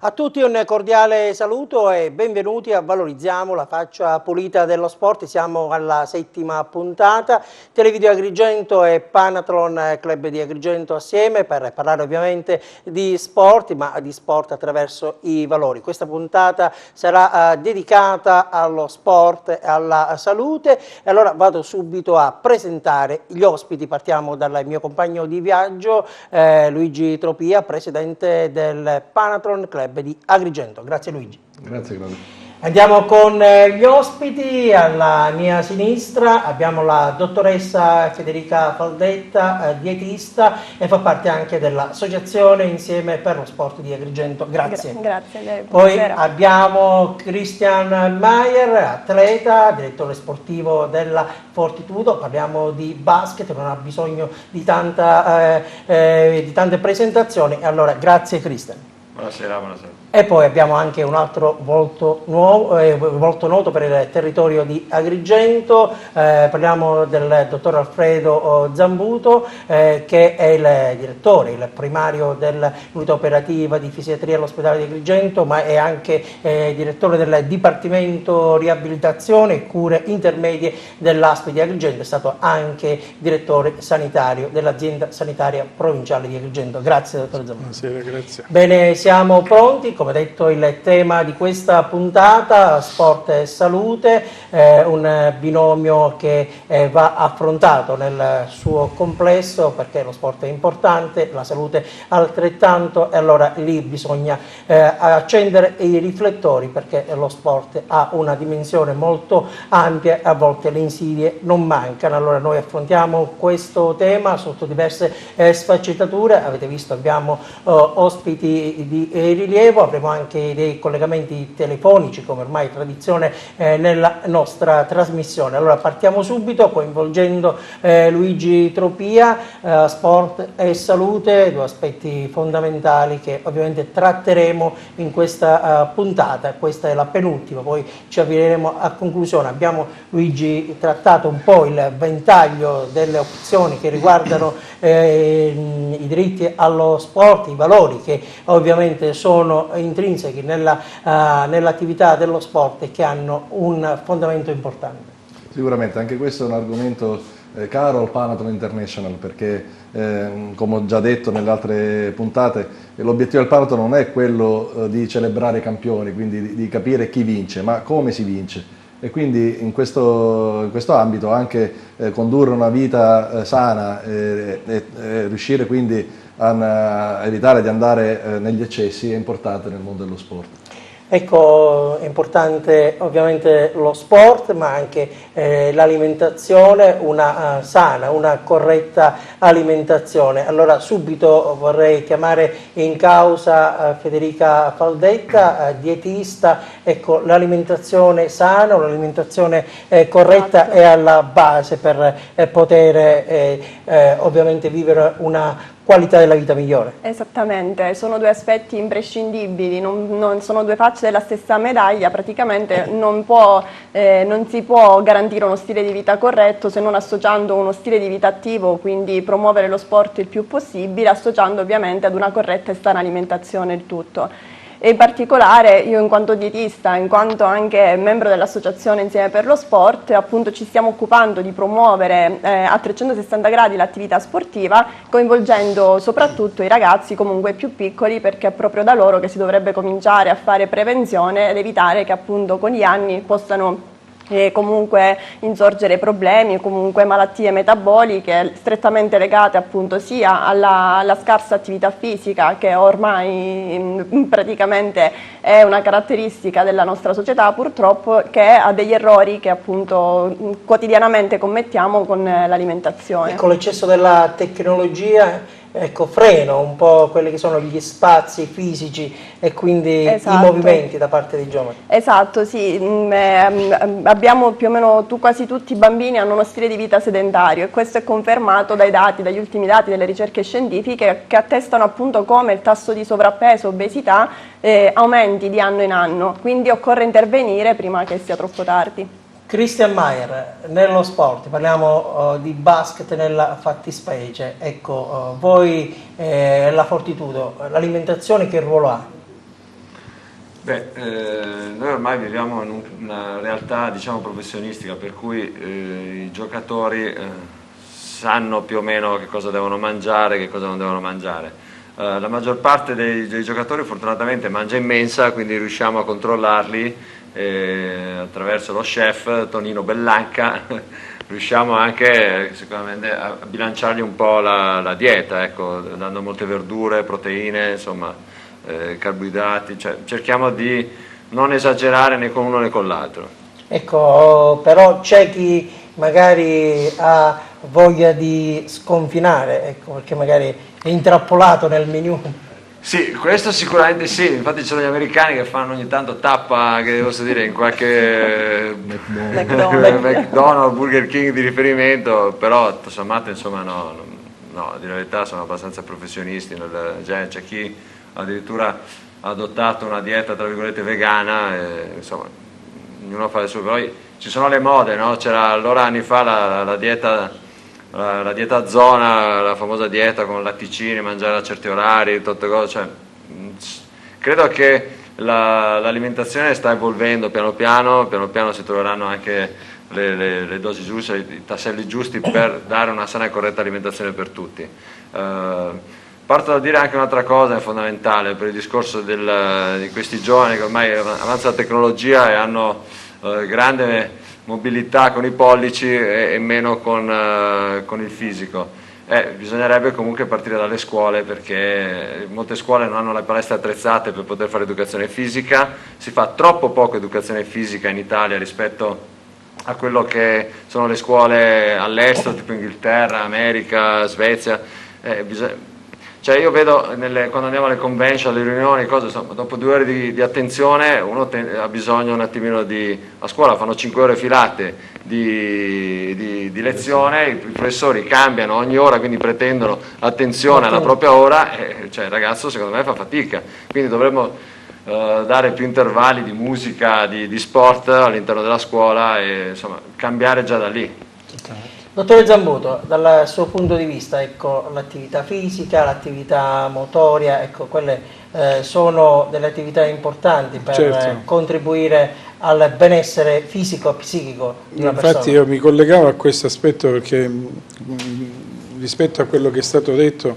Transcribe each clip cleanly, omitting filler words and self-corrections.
A tutti un cordiale saluto e benvenuti a Valorizziamo la faccia pulita dello sport. Siamo alla settima puntata. Televideo Agrigento e Panathlon Club di Agrigento assieme per parlare ovviamente di sport, ma di sport attraverso i valori. Questa puntata sarà dedicata allo sport e alla salute e allora vado subito a presentare gli ospiti. Partiamo dal mio compagno di viaggio Luigi Tropia, presidente del Panathlon Club di Agrigento. Grazie Luigi. Grazie. Andiamo con gli ospiti. Alla mia sinistra abbiamo la dottoressa Federica Faldetta, dietista e fa parte anche dell'Associazione Insieme per lo Sport di Agrigento. Grazie. Grazie a lei. Poi abbiamo Christian Mayer, atleta, direttore sportivo della Fortitudo. Parliamo di basket, non ha bisogno di tante presentazioni. Allora, grazie Christian. Buonasera, buonasera. E poi abbiamo anche un altro volto noto per il territorio di Agrigento. Parliamo del dottor Alfredo Zambuto, che è il direttore, il primario dell'unità operativa di fisiatria all'ospedale di Agrigento, ma è anche direttore del Dipartimento Riabilitazione e Cure Intermedie dell'ASP di Agrigento. È stato anche direttore sanitario dell'azienda sanitaria provinciale di Agrigento. Grazie dottor Zambuto. Buonasera, grazie. Bene, siamo pronti. Come detto, il tema di questa puntata, sport e salute, un binomio che va affrontato nel suo complesso, perché lo sport è importante, la salute altrettanto, e allora lì bisogna accendere i riflettori, perché lo sport ha una dimensione molto ampia e a volte le insidie non mancano. Allora noi affrontiamo questo tema sotto diverse sfaccettature. Avete visto, abbiamo ospiti di rilievo, avremo anche dei collegamenti telefonici come ormai tradizione nella nostra trasmissione. Allora partiamo subito coinvolgendo Luigi Tropia. Sport e salute, due aspetti fondamentali che ovviamente tratteremo in questa puntata. Questa è la penultima, poi ci avvieremo a conclusione. Abbiamo, Luigi, trattato un po' il ventaglio delle opzioni che riguardano i diritti allo sport, i valori che ovviamente sono intrinseci nell'attività dello sport e che hanno un fondamento importante. Sicuramente anche questo è un argomento caro al Panathlon International, perché come ho già detto nelle altre puntate, l'obiettivo del Panathlon non è quello di celebrare i campioni, quindi di capire chi vince, ma come si vince. E quindi in questo ambito anche condurre una vita sana e riuscire quindi a evitare di andare negli eccessi è importante nel mondo dello sport. Ecco, è importante ovviamente lo sport, ma anche l'alimentazione, una sana, una corretta alimentazione. Allora subito vorrei chiamare in causa Federica Faldetta, dietista. Ecco, l'alimentazione sana, un'alimentazione corretta è alla base per poter ovviamente vivere una qualità della vita migliore. Esattamente, sono due aspetti imprescindibili, non sono due facce della stessa medaglia. Praticamente non si può garantire uno stile di vita corretto se non associando uno stile di vita attivo, quindi promuovere lo sport il più possibile, associando ovviamente ad una corretta e sana alimentazione il tutto. E in particolare io, in quanto dietista, in quanto anche membro dell'Associazione Insieme per lo Sport, appunto ci stiamo occupando di promuovere a 360 gradi l'attività sportiva, coinvolgendo soprattutto i ragazzi comunque più piccoli, perché è proprio da loro che si dovrebbe cominciare a fare prevenzione ed evitare che appunto con gli anni possano comunque insorgere problemi, comunque malattie metaboliche strettamente legate appunto sia alla scarsa attività fisica, che ormai praticamente è una caratteristica della nostra società purtroppo, che a degli errori che appunto quotidianamente commettiamo con l'alimentazione. E con l'eccesso della tecnologia, ecco, freno un po' quelli che sono gli spazi fisici e quindi i movimenti da parte dei giovani. Esatto, sì. Abbiamo più o meno quasi tutti i bambini hanno uno stile di vita sedentario, e questo è confermato dagli ultimi dati delle ricerche scientifiche, che attestano appunto come il tasso di sovrappeso e obesità aumenti di anno in anno, quindi occorre intervenire prima che sia troppo tardi. Christian Mayer, nello sport, parliamo di basket nella fattispecie. Ecco, voi la Fortitudo, l'alimentazione che ruolo ha? Beh, noi ormai viviamo in una realtà, diciamo, professionistica, per cui i giocatori sanno più o meno che cosa devono mangiare, che cosa non devono mangiare. La maggior parte dei giocatori fortunatamente mangia in mensa, quindi riusciamo a controllarli attraverso lo chef Tonino Bellanca. Riusciamo anche sicuramente a bilanciargli un po' la dieta, ecco, dando molte verdure, proteine, insomma, carboidrati, cioè cerchiamo di non esagerare né con uno né con l'altro. Ecco, però c'è chi magari ha voglia di sconfinare, ecco, perché magari è intrappolato nel menù. Sì, questo sicuramente sì, infatti ci sono gli americani che fanno ogni tanto tappa, che posso dire, in qualche McDonald's, Burger King di riferimento, però tutto sommato insomma no, di verità sono abbastanza professionisti nel genere. C'è chi addirittura ha adottato una dieta tra virgolette vegana, insomma ognuno fa le sue, però ci sono le mode, no? C'era allora anni fa la dieta zona, la famosa dieta con latticini, mangiare a certi orari, tutte cose, cioè, credo che l'alimentazione sta evolvendo piano piano si troveranno anche le dosi giuste, i tasselli giusti per dare una sana e corretta alimentazione per tutti. Parto da dire anche un'altra cosa, è fondamentale per il discorso di questi giovani che ormai avanza la tecnologia e hanno grande mobilità con i pollici e meno con il fisico. Bisognerebbe comunque partire dalle scuole, perché molte scuole non hanno le palestre attrezzate per poter fare educazione fisica, si fa troppo poco educazione fisica in Italia rispetto a quello che sono le scuole all'estero, tipo Inghilterra, America, Svezia. Cioè io vedo quando andiamo alle convention, alle riunioni, cose, insomma, dopo 2 ore di attenzione uno ha bisogno un attimino a scuola fanno 5 ore filate di lezione, i professori cambiano ogni ora, quindi pretendono attenzione alla propria ora, cioè il ragazzo secondo me fa fatica, quindi dovremmo dare più intervalli di musica, di sport all'interno della scuola e insomma cambiare già da lì. Dottore Zambuto, dal suo punto di vista, ecco, l'attività fisica, l'attività motoria, ecco, quelle sono delle attività importanti per contribuire al benessere fisico e psichico di una persona. Infatti io mi collegavo a questo aspetto perché rispetto a quello che è stato detto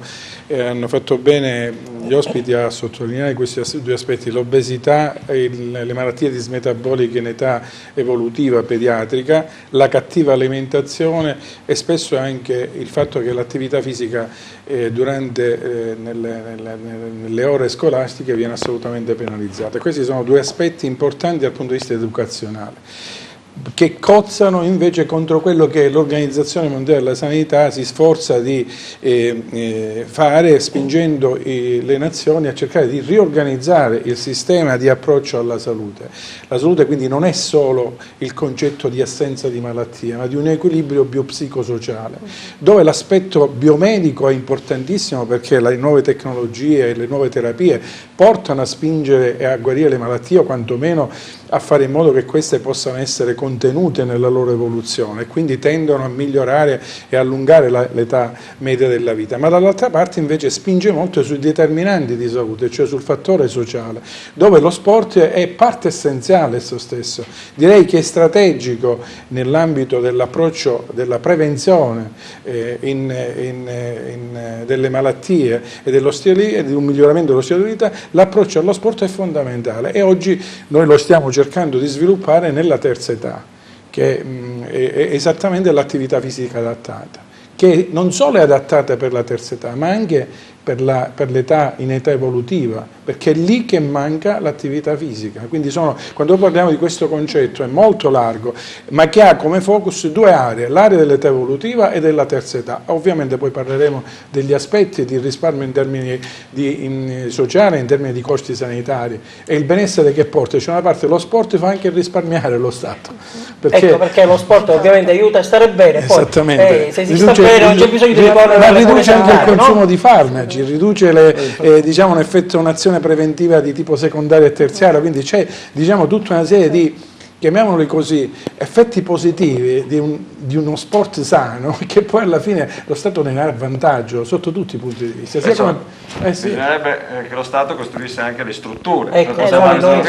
hanno fatto bene gli ospiti a sottolineare questi 2 aspetti, l'obesità e le malattie dismetaboliche in età evolutiva pediatrica, la cattiva alimentazione e spesso anche il fatto che l'attività fisica nelle ore scolastiche viene assolutamente penalizzata. Questi sono 2 aspetti importanti dal punto di vista educazionale, che cozzano invece contro quello che l'Organizzazione Mondiale della Sanità si sforza di fare, spingendo le nazioni a cercare di riorganizzare il sistema di approccio alla salute. La salute quindi non è solo il concetto di assenza di malattia, ma di un equilibrio biopsicosociale, dove l'aspetto biomedico è importantissimo perché le nuove tecnologie e le nuove terapie portano a spingere e a guarire le malattie o quantomeno a fare in modo che queste possano essere contenute nella loro evoluzione e quindi tendono a migliorare e allungare l'età media della vita, ma dall'altra parte invece spinge molto sui determinanti di salute, cioè sul fattore sociale, dove lo sport è parte essenziale esso stesso. Direi che è strategico nell'ambito dell'approccio della prevenzione delle malattie e di un miglioramento dello stile di vita. L'approccio allo sport è fondamentale e oggi noi lo stiamo cercando di sviluppare nella terza età, che è esattamente l'attività fisica adattata, che non solo è adattata per la terza età, ma anche per l'età in età evolutiva, perché è lì che manca l'attività fisica. Quindi quando parliamo di questo concetto è molto largo, ma che ha come focus 2 aree, l'area dell'età evolutiva e della terza età. Ovviamente poi parleremo degli aspetti di risparmio in termini sociale, in termini di costi sanitari e il benessere che porta. C'è una parte, lo sport fa anche risparmiare lo Stato. Perché lo sport ovviamente aiuta a stare bene, poi esattamente. Se si sta bene non c'è bisogno di ricorrere alle cure riduce anche il sanitarie, consumo no? di farmaci, riduce un'azione preventiva di tipo secondaria e terziaria, quindi c'è tutta una serie di chiamiamoli così, effetti positivi di uno sport sano, che poi alla fine lo Stato ne ha vantaggio sotto tutti i punti di vista. Bisognerebbe che lo Stato costruisse anche le strutture, ecco, quindi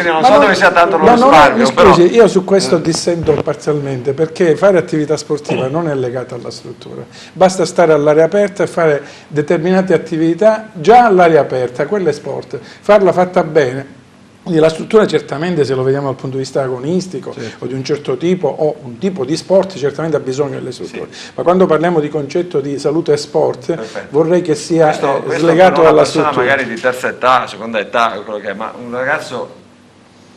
non so dove sia tanto lo risparmio. Scusi, io su questo dissento parzialmente, perché fare attività sportiva non è legata alla struttura, basta stare all'aria aperta e fare determinate attività già all'aria aperta, quello è sport, farla fatta bene. Quindi la struttura certamente, se lo vediamo dal punto di vista agonistico, certo, o di un certo tipo, o un tipo di sport, certamente ha bisogno delle strutture. Sì. Ma quando parliamo di concetto di salute e sport, perfetto, vorrei che sia slegato dalla struttura. Magari di terza età, seconda età, quello che è, ma un ragazzo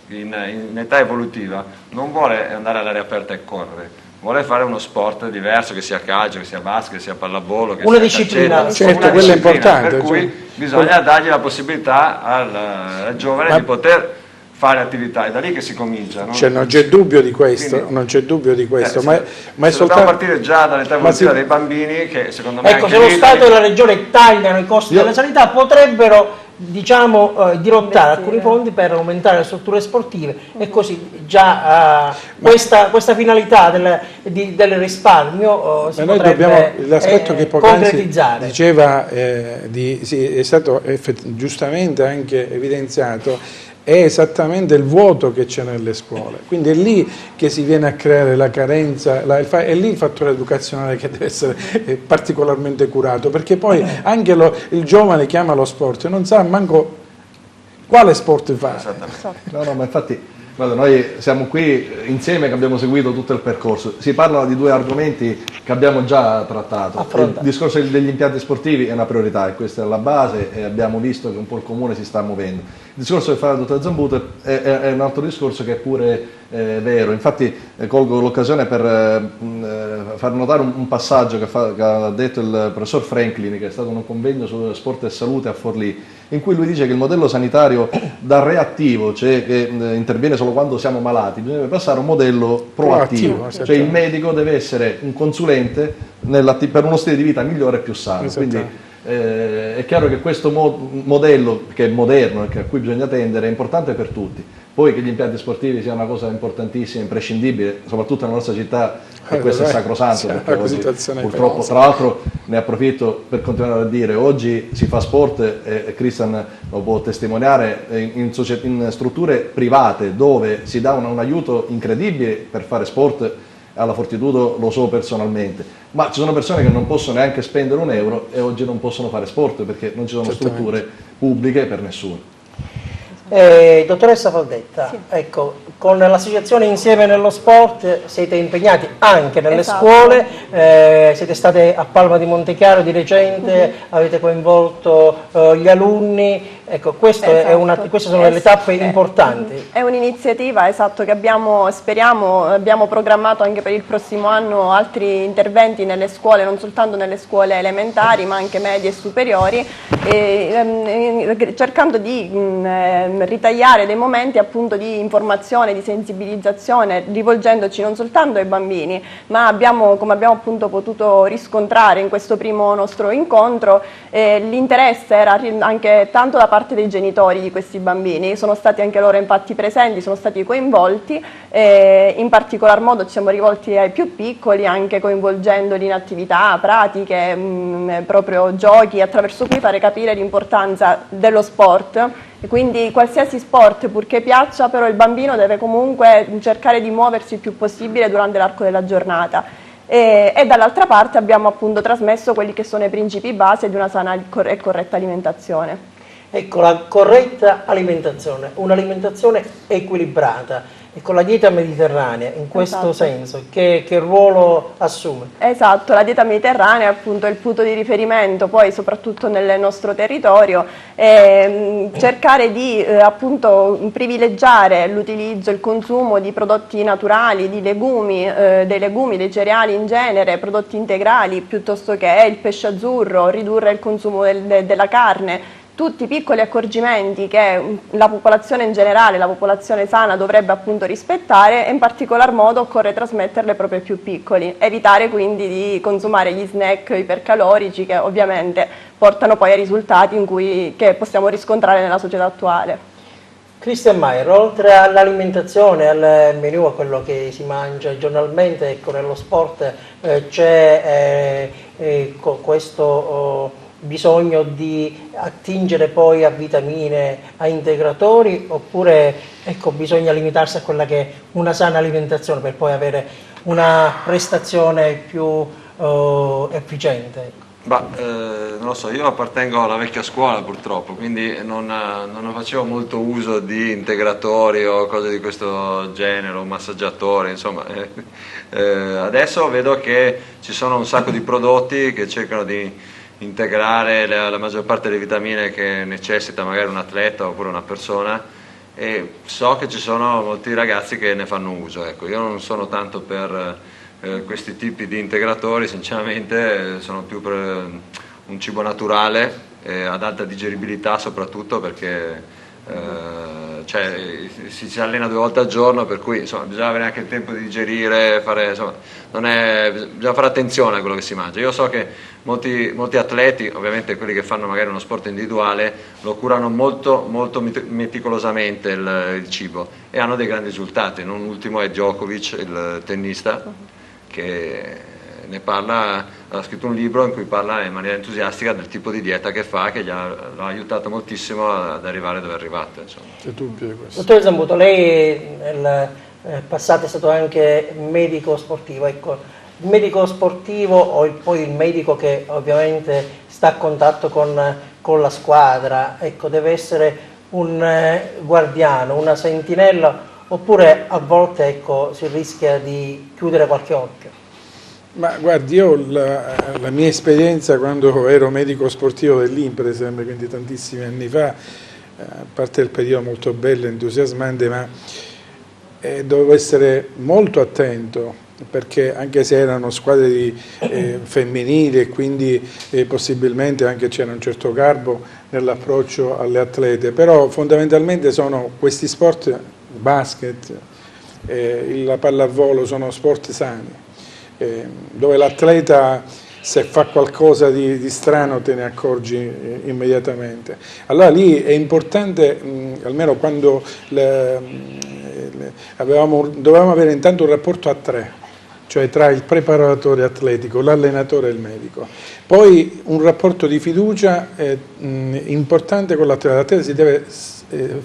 in età evolutiva non vuole andare all'aria aperta e correre. Vuole fare uno sport diverso, che sia calcio, che sia basket, che sia pallavolo, che una sia disciplina, certo, quello è importante. Per cui bisogna dargli la possibilità al giovane di poter fare attività, è da lì che si comincia. No? Non c'è dubbio di questo, quindi, non c'è dubbio di questo, ma è soltanto... Dobbiamo partire già dall'età evolutiva dei bambini, che secondo me... Ecco, se lo Stato e la Regione tagliano i costi della sanità, potrebbero, diciamo, dirottare alcuni fondi per aumentare le strutture sportive e così già questa finalità del risparmio si potrebbe l'aspetto che poc'anzi concretizzare. Diceva, sì, è stato giustamente anche evidenziato, è esattamente il vuoto che c'è nelle scuole, quindi è lì che si viene a creare la carenza, è lì il fattore educazionale che deve essere particolarmente curato, perché poi anche il giovane chiama lo sport e non sa manco quale sport fare. No, ma infatti, guarda, noi siamo qui insieme che abbiamo seguito tutto il percorso, si parla di due argomenti che abbiamo già trattato. Il discorso degli impianti sportivi è una priorità e questa è la base e abbiamo visto che un po' il comune si sta muovendo. Il discorso che fa il dottor Zambuto è un altro discorso che è pure vero, infatti colgo l'occasione per far notare un passaggio che ha detto il professor Franklin, che è stato in un convegno su sport e salute a Forlì, in cui lui dice che il modello sanitario da reattivo, cioè che interviene solo quando siamo malati, bisogna passare a un modello proattivo, cioè il medico deve essere un consulente per uno stile di vita migliore e più sano. Quindi, è chiaro che questo modello, che è moderno e a cui bisogna tendere, è importante per tutti. Poi che gli impianti sportivi siano una cosa importantissima, imprescindibile, soprattutto nella nostra città, e questo è sacrosanto, perché oggi, purtroppo, tra l'altro ne approfitto per continuare a dire, oggi si fa sport, e Cristian lo può testimoniare, in strutture private dove si dà un aiuto incredibile per fare sport. Alla Fortitudo lo so personalmente, ma ci sono persone che non possono neanche spendere un euro e oggi non possono fare sport perché non ci sono strutture pubbliche per nessuno. Dottoressa Faldetta, ecco, con l'associazione Insieme nello Sport siete impegnati anche nelle scuole, siete state a Palma di Montechiaro di recente, avete coinvolto gli alunni, ecco, queste sono delle tappe importanti. È un'iniziativa, esatto, che abbiamo programmato anche per il prossimo anno altri interventi nelle scuole, non soltanto nelle scuole elementari ma anche medie e superiori, cercando di ritagliare dei momenti appunto di informazione, di sensibilizzazione, rivolgendoci non soltanto ai bambini, ma come abbiamo appunto potuto riscontrare in questo primo nostro incontro, l'interesse era anche tanto da parte dei genitori di questi bambini, sono stati anche loro infatti presenti, sono stati coinvolti, in particolar modo ci siamo rivolti ai più piccoli, anche coinvolgendoli in attività pratiche, proprio giochi, attraverso cui fare capire l'importanza dello sport. E quindi qualsiasi sport, purché piaccia, però il bambino deve comunque cercare di muoversi il più possibile durante l'arco della giornata. E dall'altra parte abbiamo appunto trasmesso quelli che sono i principi base di una sana e corretta alimentazione. Ecco, la corretta alimentazione, un'alimentazione equilibrata. E con la dieta mediterranea, in questo senso, che ruolo assume? Esatto, la dieta mediterranea è appunto il punto di riferimento, poi soprattutto nel nostro territorio, cercare di appunto privilegiare l'utilizzo, il consumo di prodotti naturali, di legumi, dei cereali in genere, prodotti integrali, piuttosto che il pesce azzurro, ridurre il consumo della carne. Tutti piccoli accorgimenti che la popolazione in generale, la popolazione sana dovrebbe appunto rispettare e in particolar modo occorre trasmetterle proprio ai più piccoli, evitare quindi di consumare gli snack ipercalorici che ovviamente portano poi ai risultati che possiamo riscontrare nella società attuale. Cristian Maier, oltre all'alimentazione, al menù, a quello che si mangia giornalmente, ecco, nello sport c'è questo bisogno di attingere poi a vitamine, a integratori, oppure ecco, bisogna limitarsi a quella che è una sana alimentazione per poi avere una prestazione più efficiente? Ecco. Non lo so, io appartengo alla vecchia scuola purtroppo, quindi non facevo molto uso di integratori o cose di questo genere, o massaggiatori, insomma. Adesso vedo che ci sono un sacco di prodotti che cercano di integrare la maggior parte delle vitamine che necessita magari un atleta oppure una persona, e so che ci sono molti ragazzi che ne fanno uso. Ecco, io non sono tanto per questi tipi di integratori, sinceramente sono più per un cibo naturale ad alta digeribilità, soprattutto perché cioè, si allena 2 volte al giorno, per cui insomma, bisogna avere anche il tempo di digerire, insomma, bisogna fare attenzione a quello che si mangia. Io so che molti atleti, ovviamente quelli che fanno magari uno sport individuale, lo curano molto meticolosamente il cibo, e hanno dei grandi risultati. Non ultimo è Djokovic, il tennista, che ne parla, ha scritto un libro in cui parla in maniera entusiastica del tipo di dieta che fa, che l'ha aiutato moltissimo ad arrivare dove è arrivato. Dottore Zambuto, lei nel passato è stato anche medico sportivo. Ecco, il medico sportivo o poi il medico che ovviamente sta a contatto con la squadra, ecco, deve essere un guardiano, una sentinella, oppure a volte ecco, si rischia di chiudere qualche occhio? Ma guardi, io la mia esperienza quando ero medico sportivo dell'Impre, quindi tantissimi anni fa, a parte il periodo molto bello e entusiasmante, ma dovevo essere molto attento, perché anche se erano squadre femminili e quindi possibilmente anche c'era un certo garbo nell'approccio alle atlete, però fondamentalmente sono questi sport, basket, la pallavolo, sono sport sani, dove l'atleta, se fa qualcosa di strano, te ne accorgi immediatamente. Allora lì è importante, almeno quando dovevamo avere intanto un rapporto a 3, cioè tra il preparatore atletico, l'allenatore e il medico. Poi un rapporto di fiducia importante con l'atleta. L'atleta si deve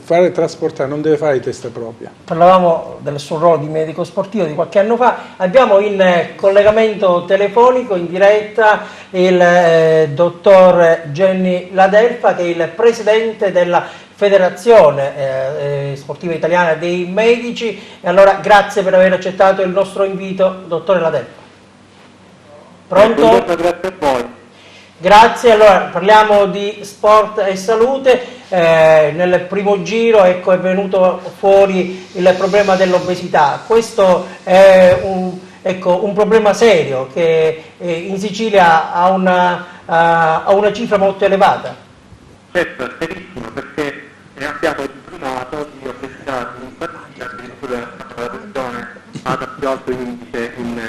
fare trasportare, non deve fare di testa propria. Parlavamo del suo ruolo di medico sportivo di qualche anno fa. Abbiamo in collegamento telefonico, in diretta, il dottor Gianni Ladelfa, che è il presidente della Federazione Sportiva Italiana dei Medici. E allora grazie per aver accettato il nostro invito, dottore Ladelfa. Pronto? Grazie a voi. Grazie, allora parliamo di sport e salute. Nel primo giro ecco, è venuto fuori il problema dell'obesità. Questo è un problema serio che in Sicilia ha una cifra molto elevata. Certo, è serissimo, perché abbiamo il primato di obesità in Italia, addirittura la regione ha più alto indice in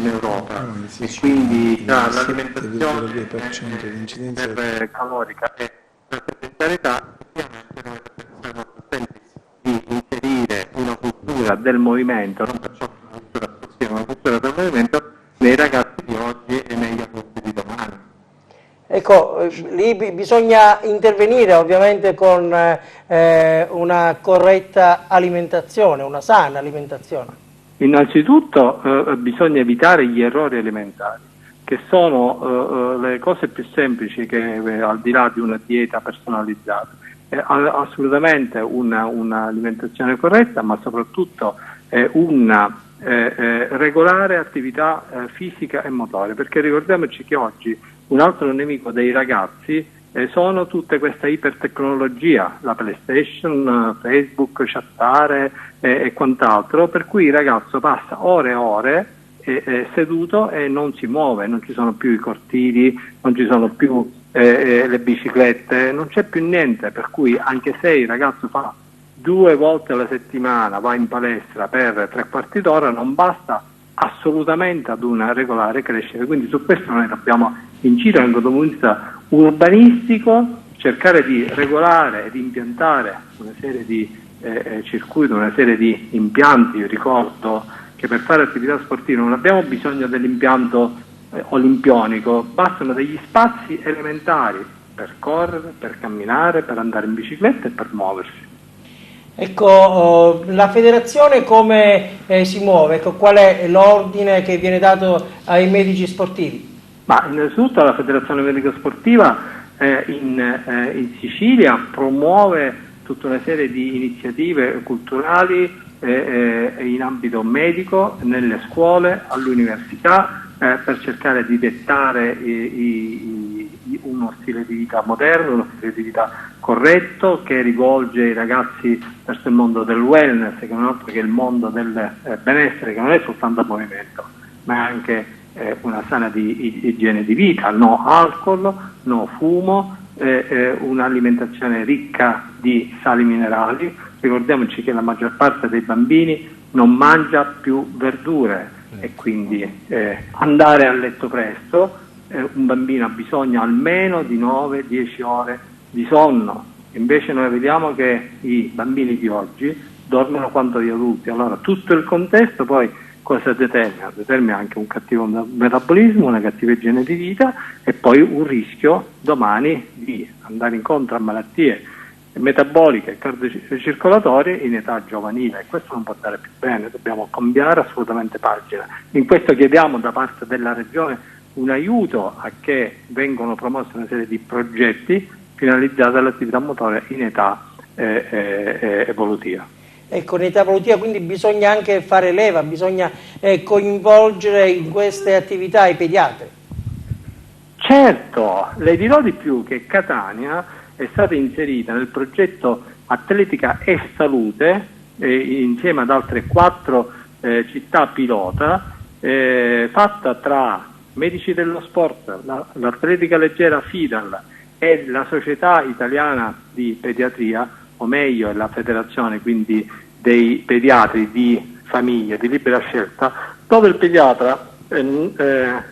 Europa, e quindi tra l'alimentazione calorica e la sedentarietà, ovviamente noi siamo contenti di inserire una cultura del movimento, non per ciò una cultura sportiva, ma una cultura del movimento nei ragazzi di oggi e negli adulti di domani. Ecco, lì bisogna intervenire ovviamente con una corretta alimentazione, una sana alimentazione. Innanzitutto bisogna evitare gli errori alimentari, che sono le cose più semplici che al di là di una dieta personalizzata. Assolutamente un'alimentazione corretta, ma soprattutto una regolare attività fisica e motoria, perché ricordiamoci che oggi un altro nemico dei ragazzi sono tutte questa ipertecnologia, la PlayStation, Facebook, chattare e quant'altro, per cui il ragazzo passa ore e ore seduto e non si muove, non ci sono più i cortili, non ci sono più le biciclette, non c'è più niente, per cui anche se il ragazzo fa 2 volte alla settimana, va in palestra per 3/4 d'ora, non basta assolutamente ad una regolare crescita. Quindi su questo noi dobbiamo incidere anche da un punto di vista urbanistico, cercare di regolare ed impiantare una serie di circuiti, una serie di impianti. Io ricordo che per fare attività sportive non abbiamo bisogno dell'impianto olimpionico, bastano degli spazi elementari per correre, per camminare, per andare in bicicletta e per muoversi. Ecco, la federazione come si muove? Ecco, qual è l'ordine che viene dato ai medici sportivi? Ma innanzitutto la Federazione Medico Sportiva in Sicilia promuove tutta una serie di iniziative culturali in ambito medico, nelle scuole, all'università, per cercare di dettare uno stile di vita moderno, uno stile di vita corretto che rivolge i ragazzi verso il mondo del wellness, che non è altro che il mondo del benessere, che non è soltanto movimento, ma è anche una sana igiene di vita, no alcol, no fumo, un'alimentazione ricca di sali minerali. Ricordiamoci che la maggior parte dei bambini non mangia più verdure e quindi andare a letto presto. Un bambino ha bisogno almeno di 9-10 ore di sonno, invece noi vediamo che i bambini di oggi dormono quanto gli adulti. Allora tutto il contesto poi cosa determina? Determina anche un cattivo metabolismo, una cattiva igiene di vita e poi un rischio domani di andare incontro a malattie metaboliche e cardiocircolatorie in età giovanile, e questo non può andare più bene. Dobbiamo cambiare assolutamente pagina. In questo chiediamo da parte della Regione un aiuto a che vengano promossi una serie di progetti finalizzati all'attività motoria in età evolutiva. Ecco, in età evolutiva quindi bisogna anche fare leva, bisogna coinvolgere in queste attività i pediatri. Certo, le dirò di più che Catania è stata inserita nel progetto Atletica e Salute insieme ad altre 4 città pilota, fatta tra Medici dello Sport, l'Atletica Leggera FIDAL e la Società Italiana di Pediatria, o meglio è la federazione quindi dei pediatri di famiglia, di libera scelta, dove il pediatra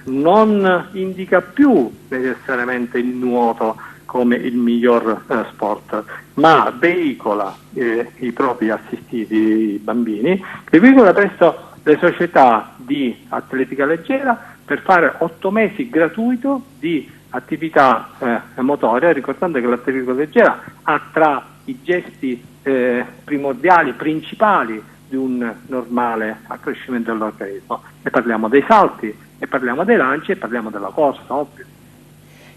non indica più necessariamente il nuoto come il miglior sport, ma veicola i propri assistiti, i bambini, li veicola presso le società di atletica leggera per fare 8 mesi gratuito di attività motoria, ricordando che l'atletica leggera ha tra i gesti primordiali, principali di un normale accrescimento dell'organismo. E parliamo dei salti, e parliamo dei lanci, e parliamo della corsa, ovvio.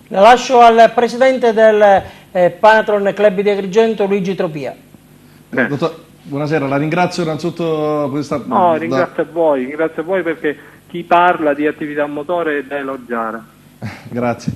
La lascio al presidente del Panathlon Club di Agrigento, Luigi Tropia. Dottor, buonasera, la ringrazio innanzitutto per questa... No, ringrazio a voi perché chi parla di attività motore è da elogiare. Grazie.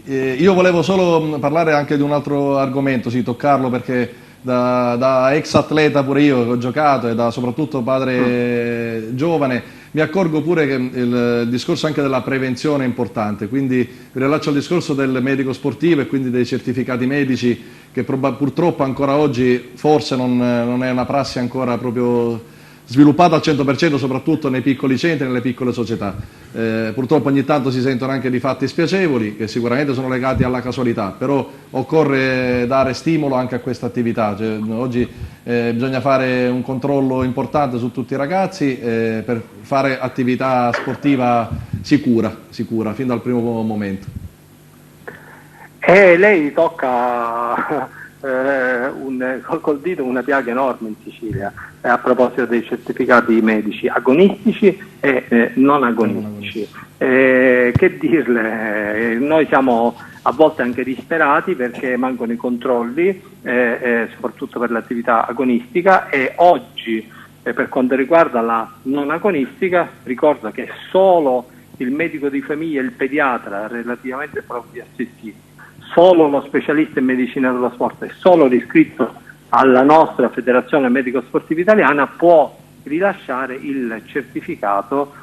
Io volevo solo parlare anche di un altro argomento, sì, toccarlo, perché da ex atleta pure io che ho giocato e da soprattutto padre giovane mi accorgo pure che il discorso anche della prevenzione è importante, quindi mi rilaccio al discorso del medico sportivo e quindi dei certificati medici che purtroppo ancora oggi forse non è una prassi ancora proprio sviluppata al 100%, soprattutto nei piccoli centri e nelle piccole società. Purtroppo ogni tanto si sentono anche di fatti spiacevoli che sicuramente sono legati alla casualità, però occorre dare stimolo anche a questa attività. Oggi bisogna fare un controllo importante su tutti i ragazzi per fare attività sportiva sicura, fin dal primo momento. Lei tocca col dito una piaga enorme in Sicilia a proposito dei certificati medici agonistici e non agonistici. Che dirle? Noi siamo a volte anche disperati perché mancano i controlli, soprattutto per l'attività agonistica, e oggi per quanto riguarda la non agonistica ricordo che solo il medico di famiglia e il pediatra relativamente ai propri assistiti, solo lo specialista in medicina dello sport e solo l'iscritto alla nostra Federazione Medico Sportiva Italiana può rilasciare il certificato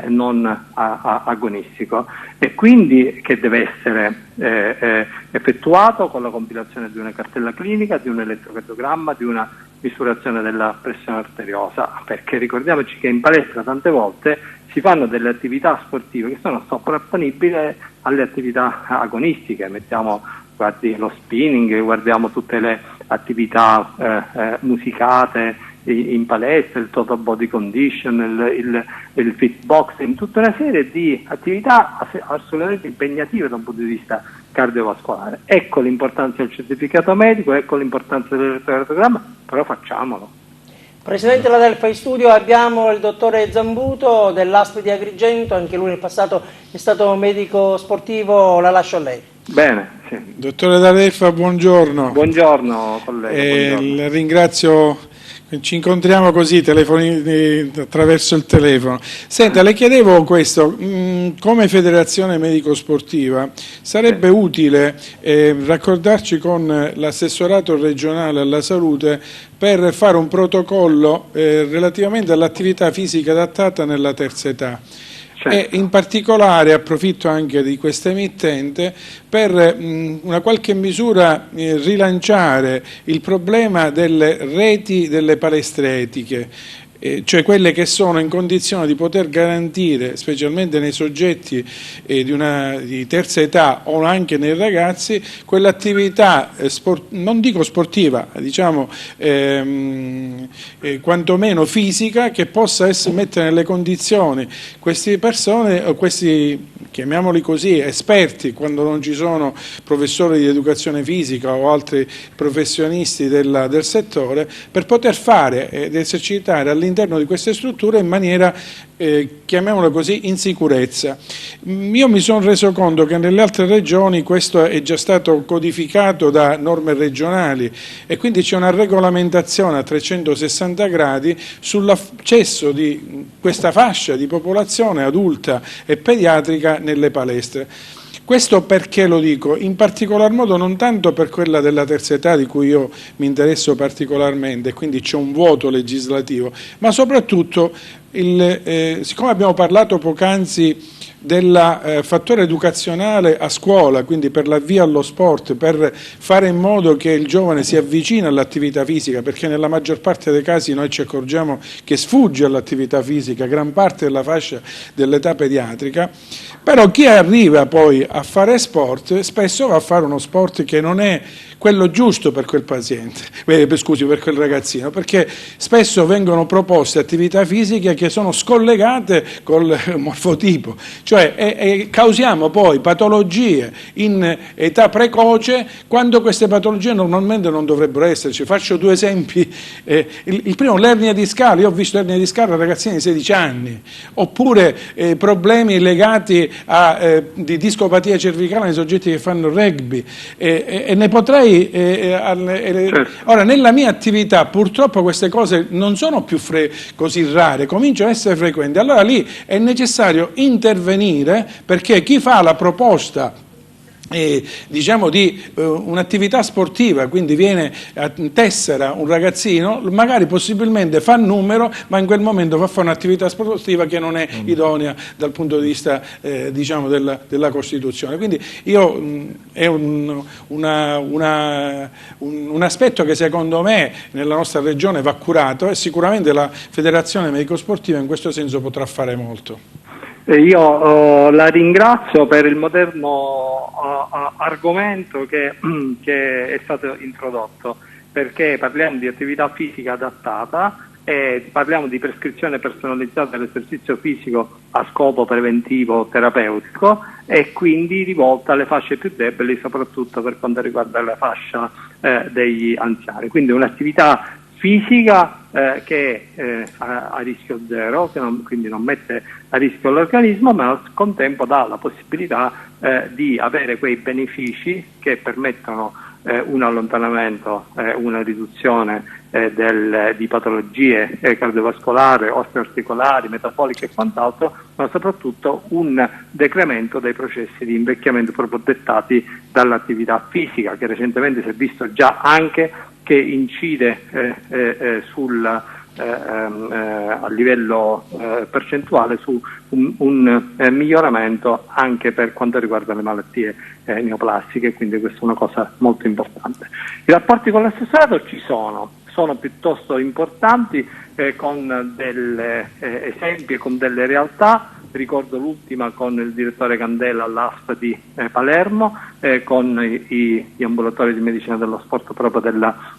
non agonistico, e quindi che deve essere effettuato con la compilazione di una cartella clinica, di un elettrocardiogramma, di una misurazione della pressione arteriosa, perché ricordiamoci che in palestra tante volte si fanno delle attività sportive che sono sovrapponibili alle attività agonistiche. Mettiamo guardi lo spinning, guardiamo tutte le attività musicate in palestra, il total body condition, il fitboxing, tutta una serie di attività assolutamente impegnative da un punto di vista cardiovascolare. Ecco l'importanza del certificato medico, ecco l'importanza dell'elettrocardiogramma, però facciamolo. Presidente della Delphi Studio abbiamo il dottore Zambuto dell'ASP di Agrigento, anche lui nel passato è stato medico sportivo, la lascio a lei. Bene, sì. Dottore D'Areffa, buongiorno. Buongiorno collega. Buongiorno. Ringrazio, ci incontriamo così attraverso il telefono. Senta, le chiedevo questo, come Federazione Medico Sportiva sarebbe utile raccordarci con l'assessorato regionale alla salute per fare un protocollo relativamente all'attività fisica adattata nella terza età. Certo. E in particolare approfitto anche di questa emittente per una qualche misura rilanciare il problema delle reti delle palestre etiche, cioè quelle che sono in condizione di poter garantire, specialmente nei soggetti di terza età o anche nei ragazzi, quell'attività non dico sportiva, diciamo quantomeno fisica, che possa mettere nelle condizioni queste persone o questi, chiamiamoli così, esperti, quando non ci sono professori di educazione fisica o altri professionisti del settore, per poter fare ed esercitare all'interno di queste strutture in maniera, chiamiamolo così, in sicurezza. Io mi sono reso conto che nelle altre regioni questo è già stato codificato da norme regionali e quindi c'è una regolamentazione a 360 gradi sull'accesso di questa fascia di popolazione adulta e pediatrica nelle palestre. Questo perché lo dico? In particolar modo non tanto per quella della terza età di cui io mi interesso particolarmente, quindi c'è un vuoto legislativo, ma soprattutto siccome abbiamo parlato poc'anzi del fattore educazionale a scuola, quindi per l'avvio allo sport, per fare in modo che il giovane si avvicini all'attività fisica, perché nella maggior parte dei casi noi ci accorgiamo che sfugge all'attività fisica gran parte della fascia dell'età pediatrica, però chi arriva poi a fare sport spesso va a fare uno sport che non è quello giusto per quel paziente, per quel ragazzino, perché spesso vengono proposte attività fisiche che sono scollegate col morfotipo, cioè causiamo poi patologie in età precoce quando queste patologie normalmente non dovrebbero esserci. Faccio due esempi. Il primo, l'ernia discale. Io ho visto ernia discale a ragazzini di 16 anni, oppure problemi legati di discopatia cervicale nei soggetti che fanno rugby, e ne potrei Certo. Ora, nella mia attività purtroppo queste cose non sono più così rare, cominciano a essere frequenti. Allora lì è necessario intervenire, perché chi fa la proposta diciamo di un'attività sportiva, quindi viene a tessera un ragazzino, magari possibilmente fa numero, ma in quel momento va a fare un'attività sportiva che non è idonea dal punto di vista diciamo della Costituzione. Quindi è un aspetto che secondo me nella nostra regione va curato, e sicuramente la Federazione Medico Sportiva in questo senso potrà fare molto. Io la ringrazio per il moderno argomento che è stato introdotto, perché parliamo di attività fisica adattata e parliamo di prescrizione personalizzata dell'esercizio fisico a scopo preventivo terapeutico, e quindi rivolta alle fasce più deboli, soprattutto per quanto riguarda la fascia degli anziani. Quindi un'attività fisica che è a rischio zero, che quindi non mette a rischio l'organismo, ma al contempo dà la possibilità di avere quei benefici che permettono un allontanamento, una riduzione di patologie cardiovascolari, osteoarticolari, metaboliche e quant'altro, ma soprattutto un decremento dei processi di invecchiamento proprio dettati dall'attività fisica, che recentemente si è visto già anche che incide a livello percentuale su un miglioramento anche per quanto riguarda le malattie neoplastiche, quindi questa è una cosa molto importante. I rapporti con l'assessorato ci sono piuttosto importanti, con degli esempi e con delle realtà ricordo l'ultima con il direttore Candela all'ASP di Palermo, con gli ambulatori di medicina dello sport proprio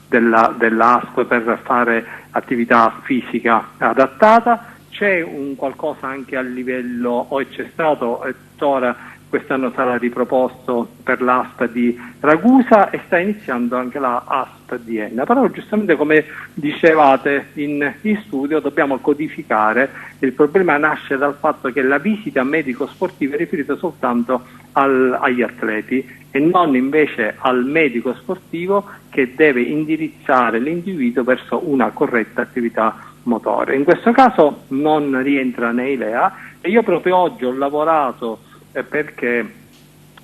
dell'ASP per fare attività fisica adattata. C'è un qualcosa anche a livello, o c'è stato, ora quest'anno sarà riproposto per l'ASP di Ragusa e sta iniziando anche la ASP di Enna. Però giustamente come dicevate in studio dobbiamo codificare, il problema nasce dal fatto che la visita medico-sportiva è riferita soltanto agli atleti e non invece al medico sportivo che deve indirizzare l'individuo verso una corretta attività motore. In questo caso non rientra nei LEA e io proprio oggi ho lavorato perché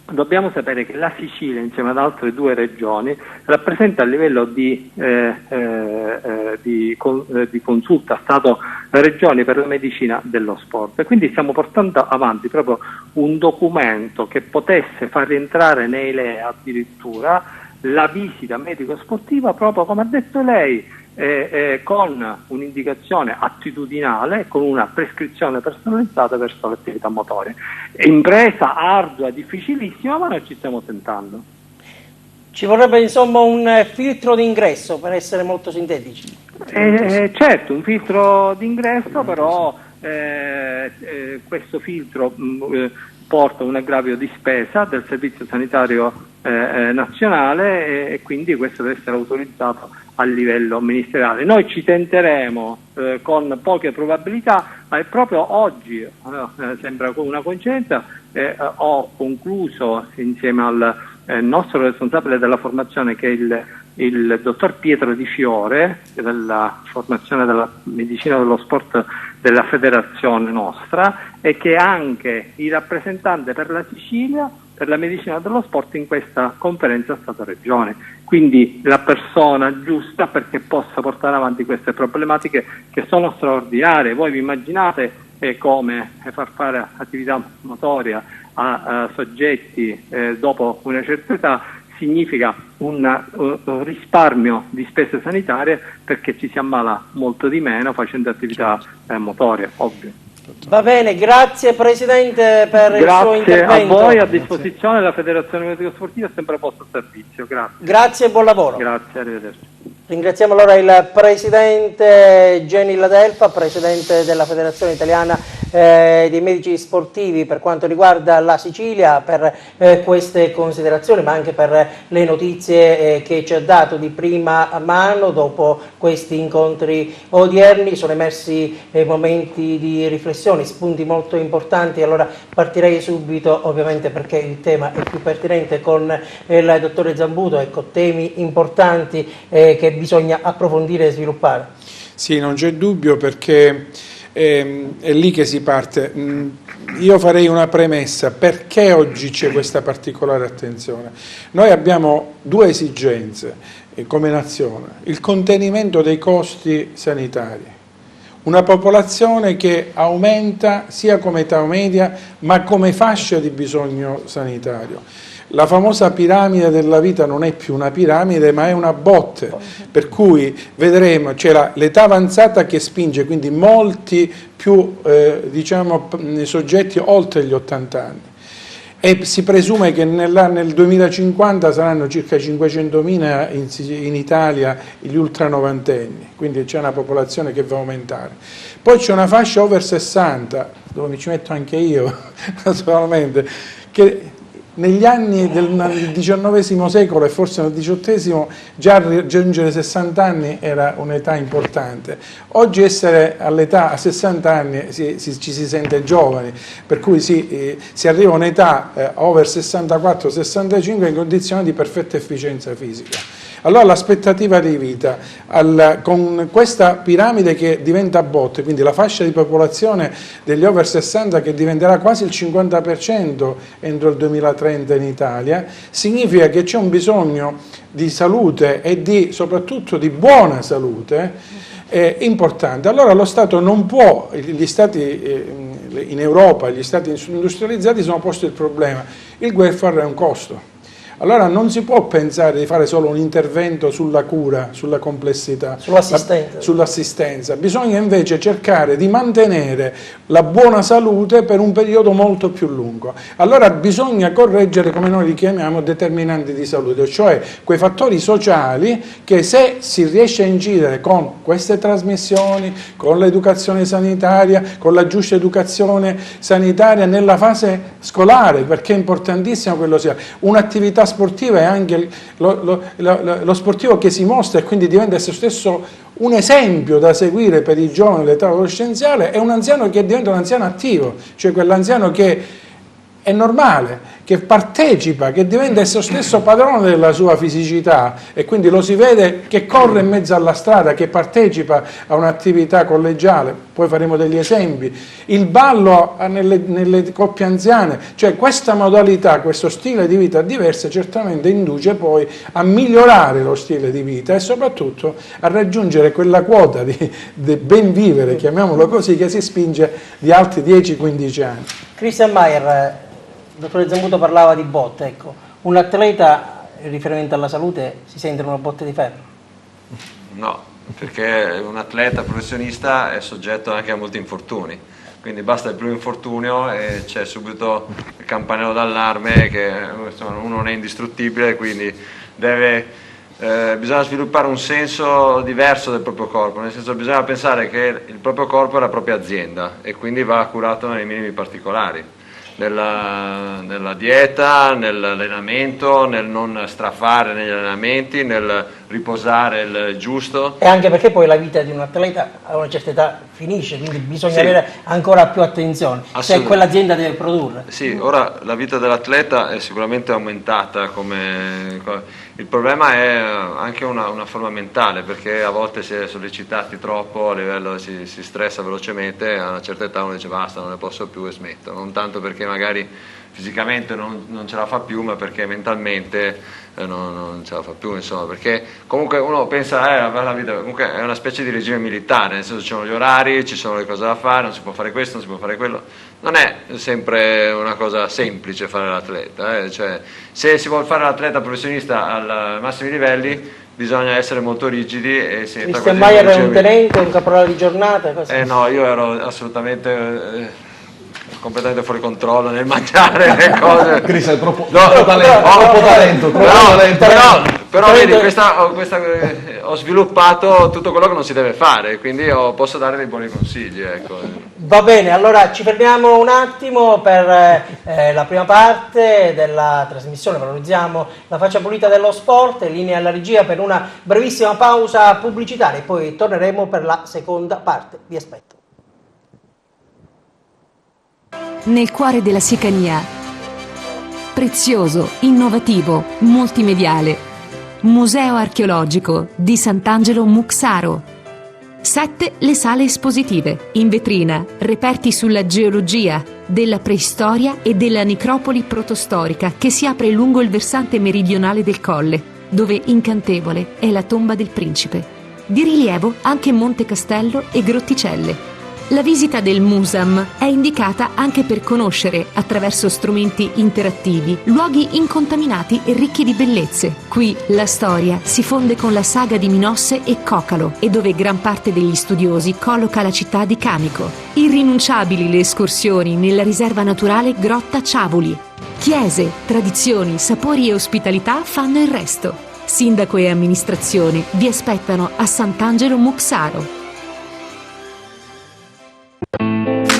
dobbiamo sapere che la Sicilia insieme ad altre 2 regioni rappresenta a livello di consulta Stato-Regioni per la medicina dello sport e quindi stiamo portando avanti proprio un documento che potesse far rientrare nei LEA addirittura la visita medico-sportiva proprio come ha detto lei, con un'indicazione attitudinale, con una prescrizione personalizzata verso l'attività motoria. È impresa ardua, difficilissima, ma noi ci stiamo tentando. Ci vorrebbe insomma un filtro d'ingresso, per essere molto sintetici. Certo, un filtro d'ingresso, però questo filtro porta un aggravio di spesa del Servizio Sanitario Nazionale e quindi questo deve essere autorizzato a livello ministeriale. Noi ci tenteremo con poche probabilità, ma proprio oggi, sembra una coincidenza, ho concluso insieme al nostro responsabile della formazione che è il dottor Pietro Di Fiore, della formazione della medicina dello sport della federazione nostra e che è anche il rappresentante per la Sicilia per la medicina dello sport in questa conferenza Stato-Regione, quindi la persona giusta perché possa portare avanti queste problematiche che sono straordinarie. Voi vi immaginate come far fare attività motoria a soggetti dopo una certa età significa un risparmio di spese sanitarie perché ci si ammala molto di meno facendo attività motorie, ovvio. Va bene, grazie Presidente per il suo intervento. Grazie a voi, a disposizione della Federazione Medico Sportiva è sempre posto a servizio. Grazie. Grazie e buon lavoro. Grazie, arrivederci. Ringraziamo allora il Presidente Geni Ladelfa, Presidente della Federazione Italiana dei Medici Sportivi per quanto riguarda la Sicilia, per queste considerazioni ma anche per le notizie che ci ha dato di prima mano. Dopo questi incontri odierni sono emersi momenti di riflessione, spunti molto importanti. Allora partirei subito, ovviamente perché il tema è più pertinente, con il dottore Zambuto. Ecco, temi importanti che bisogna approfondire e sviluppare. Sì, non c'è dubbio perché è lì che si parte. Io farei una premessa: perché oggi c'è questa particolare attenzione? Noi abbiamo 2 esigenze come nazione: il contenimento dei costi sanitari, una popolazione che aumenta sia come età media ma come fascia di bisogno sanitario. La famosa piramide della vita non è più una piramide ma è una botte, per cui vedremo c'è l'età avanzata che spinge, quindi molti più diciamo, soggetti oltre gli 80 anni e si presume che nel 2050 saranno circa 500.000 in Italia gli ultranovantenni, quindi c'è una popolazione che va a aumentare. Poi c'è una fascia over 60, dove mi ci metto anche io naturalmente, che negli anni del XIX secolo e forse nel XVIII già raggiungere 60 anni era un'età importante. Oggi essere all'età a 60 anni ci si sente giovani, per cui si arriva a un'età over 64-65 in condizioni di perfetta efficienza fisica. Allora l'aspettativa di vita, con questa piramide che diventa a botte, quindi la fascia di popolazione degli over 60 che diventerà quasi il 50% entro il 2030 in Italia, significa che c'è un bisogno di salute e soprattutto di buona salute importante. Allora lo Stato non può, gli Stati in Europa, gli Stati industrializzati sono posti il problema: il welfare è un costo. Allora non si può pensare di fare solo un intervento sulla cura, sulla complessità, sull'assistenza. Bisogna invece cercare di mantenere la buona salute per un periodo molto più lungo. Allora bisogna correggere, come noi li chiamiamo, determinanti di salute, cioè quei fattori sociali che, se si riesce a incidere con queste trasmissioni, con l'educazione sanitaria, con la giusta educazione sanitaria nella fase scolare, perché è importantissimo quello sia. Un'attività sportiva è anche lo sportivo che si mostra e quindi diventa esso stesso un esempio da seguire per i giovani dell'età adolescenziale, è un anziano che diventa un anziano attivo, cioè quell'anziano che è normale, che partecipa, che diventa esso stesso padrone della sua fisicità, e quindi lo si vede che corre in mezzo alla strada, che partecipa a un'attività collegiale. Poi faremo degli esempi. Il ballo nelle coppie anziane, cioè questa modalità, questo stile di vita diverso certamente induce poi a migliorare lo stile di vita e soprattutto a raggiungere quella quota di ben vivere, chiamiamolo così, che si spinge di altri 10-15 anni. Christian Maier, il dottore Zambuto parlava di botte, ecco, un atleta in riferimento alla salute si sente una botte di ferro? No, perché un atleta professionista è soggetto anche a molti infortuni, quindi basta il primo infortunio e c'è subito il campanello d'allarme che uno non è indistruttibile, quindi bisogna sviluppare un senso diverso del proprio corpo, nel senso bisogna pensare che il proprio corpo è la propria azienda e quindi va curato nei minimi particolari. Nella dieta, nell'allenamento, nel non strafare negli allenamenti, nel riposare il giusto. E anche perché poi la vita di un atleta a una certa età finisce, quindi bisogna avere ancora più attenzione, se quell'azienda deve produrre. Sì, ora la vita dell'atleta è sicuramente aumentata, il problema è anche una forma mentale, perché a volte si è sollecitati troppo a livello, si stressa velocemente, a una certa età uno dice basta, non ne posso più e smetto, non tanto perché magari fisicamente non ce la fa più, ma perché mentalmente non ce la fa più, insomma, perché comunque uno pensa la vita comunque è una specie di regime militare, nel senso ci sono gli orari, ci sono le cose da fare, non si può fare questo, non si può fare quello, non è sempre una cosa semplice fare l'atleta, cioè, se si vuole fare l'atleta professionista ai massimi livelli bisogna essere molto rigidi e si entra Christian Maier è un tenente, un caporale di giornata? No, io ero assolutamente completamente fuori controllo nel mangiare le cose. Chris, è troppo talento. Però vedi, ho sviluppato tutto quello che non si deve fare, quindi posso dare dei buoni consigli, ecco. Va bene, allora ci fermiamo un attimo per la prima parte della trasmissione. Valorizziamo la faccia pulita dello sport, in linea alla regia per una brevissima pausa pubblicitaria e poi torneremo per la seconda parte. Vi aspetto. Nel cuore della Sicania, prezioso, innovativo, multimediale, Museo archeologico di Sant'Angelo Muxaro. 7 le sale espositive, in vetrina reperti sulla geologia, della preistoria e della necropoli protostorica che si apre lungo il versante meridionale del colle, dove incantevole è la tomba del principe. Di rilievo anche Monte Castello e Grotticelle. La visita del Musam è indicata anche per conoscere, attraverso strumenti interattivi, luoghi incontaminati e ricchi di bellezze. Qui la storia si fonde con la saga di Minosse e Cocalo, e dove gran parte degli studiosi colloca la città di Camico. Irrinunciabili le escursioni nella riserva naturale Grotta Ciavoli. Chiese, tradizioni, sapori e ospitalità fanno il resto. Sindaco e amministrazione vi aspettano a Sant'Angelo Muxaro.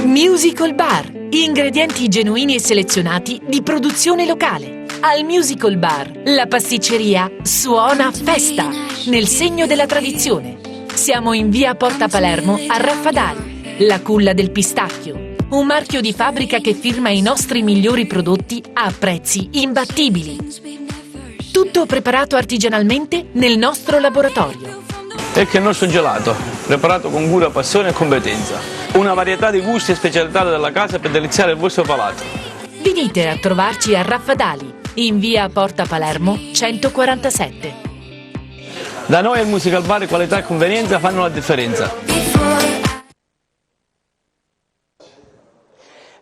Musical Bar, ingredienti genuini e selezionati di produzione locale. Al Musical Bar, la pasticceria suona festa, nel segno della tradizione. Siamo in via Porta Palermo a Raffadali, la culla del pistacchio, un marchio di fabbrica che firma i nostri migliori prodotti a prezzi imbattibili. Tutto preparato artigianalmente nel nostro laboratorio. Ecco il nostro gelato, preparato con cura, passione e competenza. Una varietà di gusti e specialità della casa per deliziare il vostro palato. Venite a trovarci a Raffadali, in via Porta Palermo 147. Da noi al Musical Bar qualità e convenienza fanno la differenza.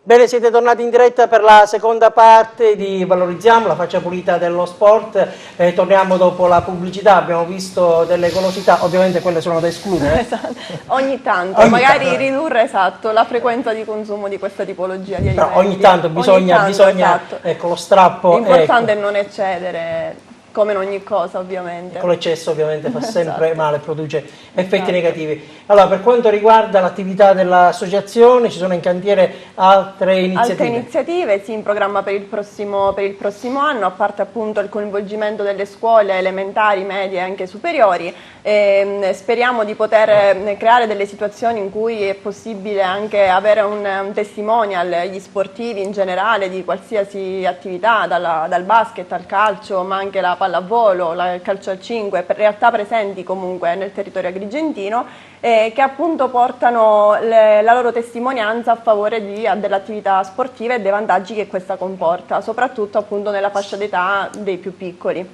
Bene, siete tornati in diretta per la seconda parte di Valorizziamo, la faccia pulita dello sport. Torniamo dopo la pubblicità, abbiamo visto delle golosità, ovviamente quelle sono da escludere. Esatto. Ogni tanto, magari ridurre la frequenza di consumo di questa tipologia di alimenti. Però ogni tanto bisogna esatto. ecco, lo strappo. L'importante è non eccedere, come in ogni cosa ovviamente. Con l'eccesso ovviamente fa sempre Esatto. male, produce effetti negativi. Allora, per quanto riguarda l'attività dell'associazione, ci sono in cantiere altre iniziative? Altre iniziative, sì, in programma per il prossimo anno, a parte appunto il coinvolgimento delle scuole elementari, medie e anche superiori. Speriamo di poter creare delle situazioni in cui è possibile anche avere un testimonial agli sportivi in generale di qualsiasi attività, dal basket al calcio, ma anche la pallavolo, il calcio a 5, per realtà presenti comunque nel territorio agrigentino, che appunto portano la loro testimonianza a favore dell'attività sportiva e dei vantaggi che questa comporta, soprattutto appunto nella fascia d'età dei più piccoli,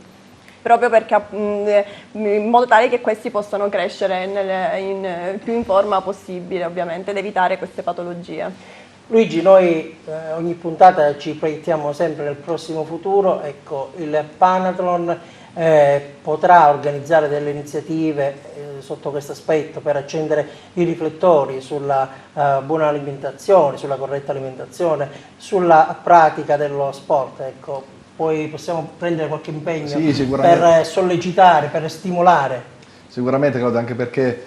proprio perché in modo tale che questi possano crescere più in forma possibile, ovviamente, ed evitare queste patologie. Luigi, noi ogni puntata ci proiettiamo sempre nel prossimo futuro, ecco, il Panathlon potrà organizzare delle iniziative sotto questo aspetto per accendere i riflettori sulla buona alimentazione, sulla corretta alimentazione, sulla pratica dello sport, ecco, poi possiamo prendere qualche impegno per sollecitare, per stimolare. Sicuramente, Claudio, anche perché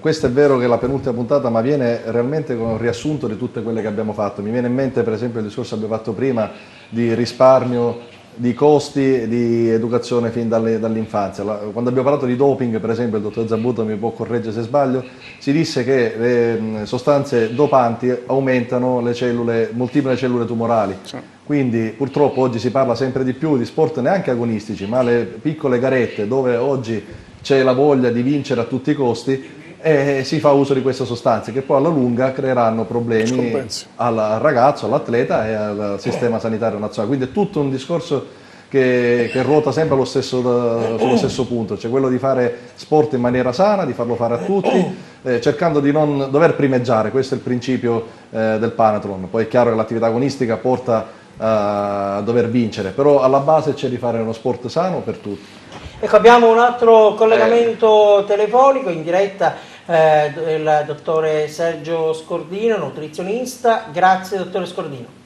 questo è vero che è la penultima puntata, ma viene realmente con un riassunto di tutte quelle che abbiamo fatto. Mi viene in mente per esempio il discorso che abbiamo fatto prima di risparmio di costi di educazione fin dall'infanzia. Quando abbiamo parlato di doping, per esempio, il dottor Zambuto mi può correggere se sbaglio, si disse che le sostanze dopanti aumentano moltiplicano le cellule tumorali. Quindi purtroppo oggi si parla sempre di più di sport neanche agonistici, ma le piccole garette dove oggi c'è la voglia di vincere a tutti i costi, e si fa uso di queste sostanze che poi alla lunga creeranno problemi al ragazzo, all'atleta e al sistema sanitario nazionale. Quindi è tutto un discorso che ruota sempre sullo stesso punto, cioè quello di fare sport in maniera sana, di farlo fare a tutti, cercando di non dover primeggiare. Questo è il principio del Panathlon. Poi è chiaro che l'attività agonistica porta a dover vincere, però alla base c'è di fare uno sport sano per tutti. Ecco, abbiamo un altro collegamento telefonico in diretta, il dottore Sergio Scordino, nutrizionista. Grazie dottore Scordino.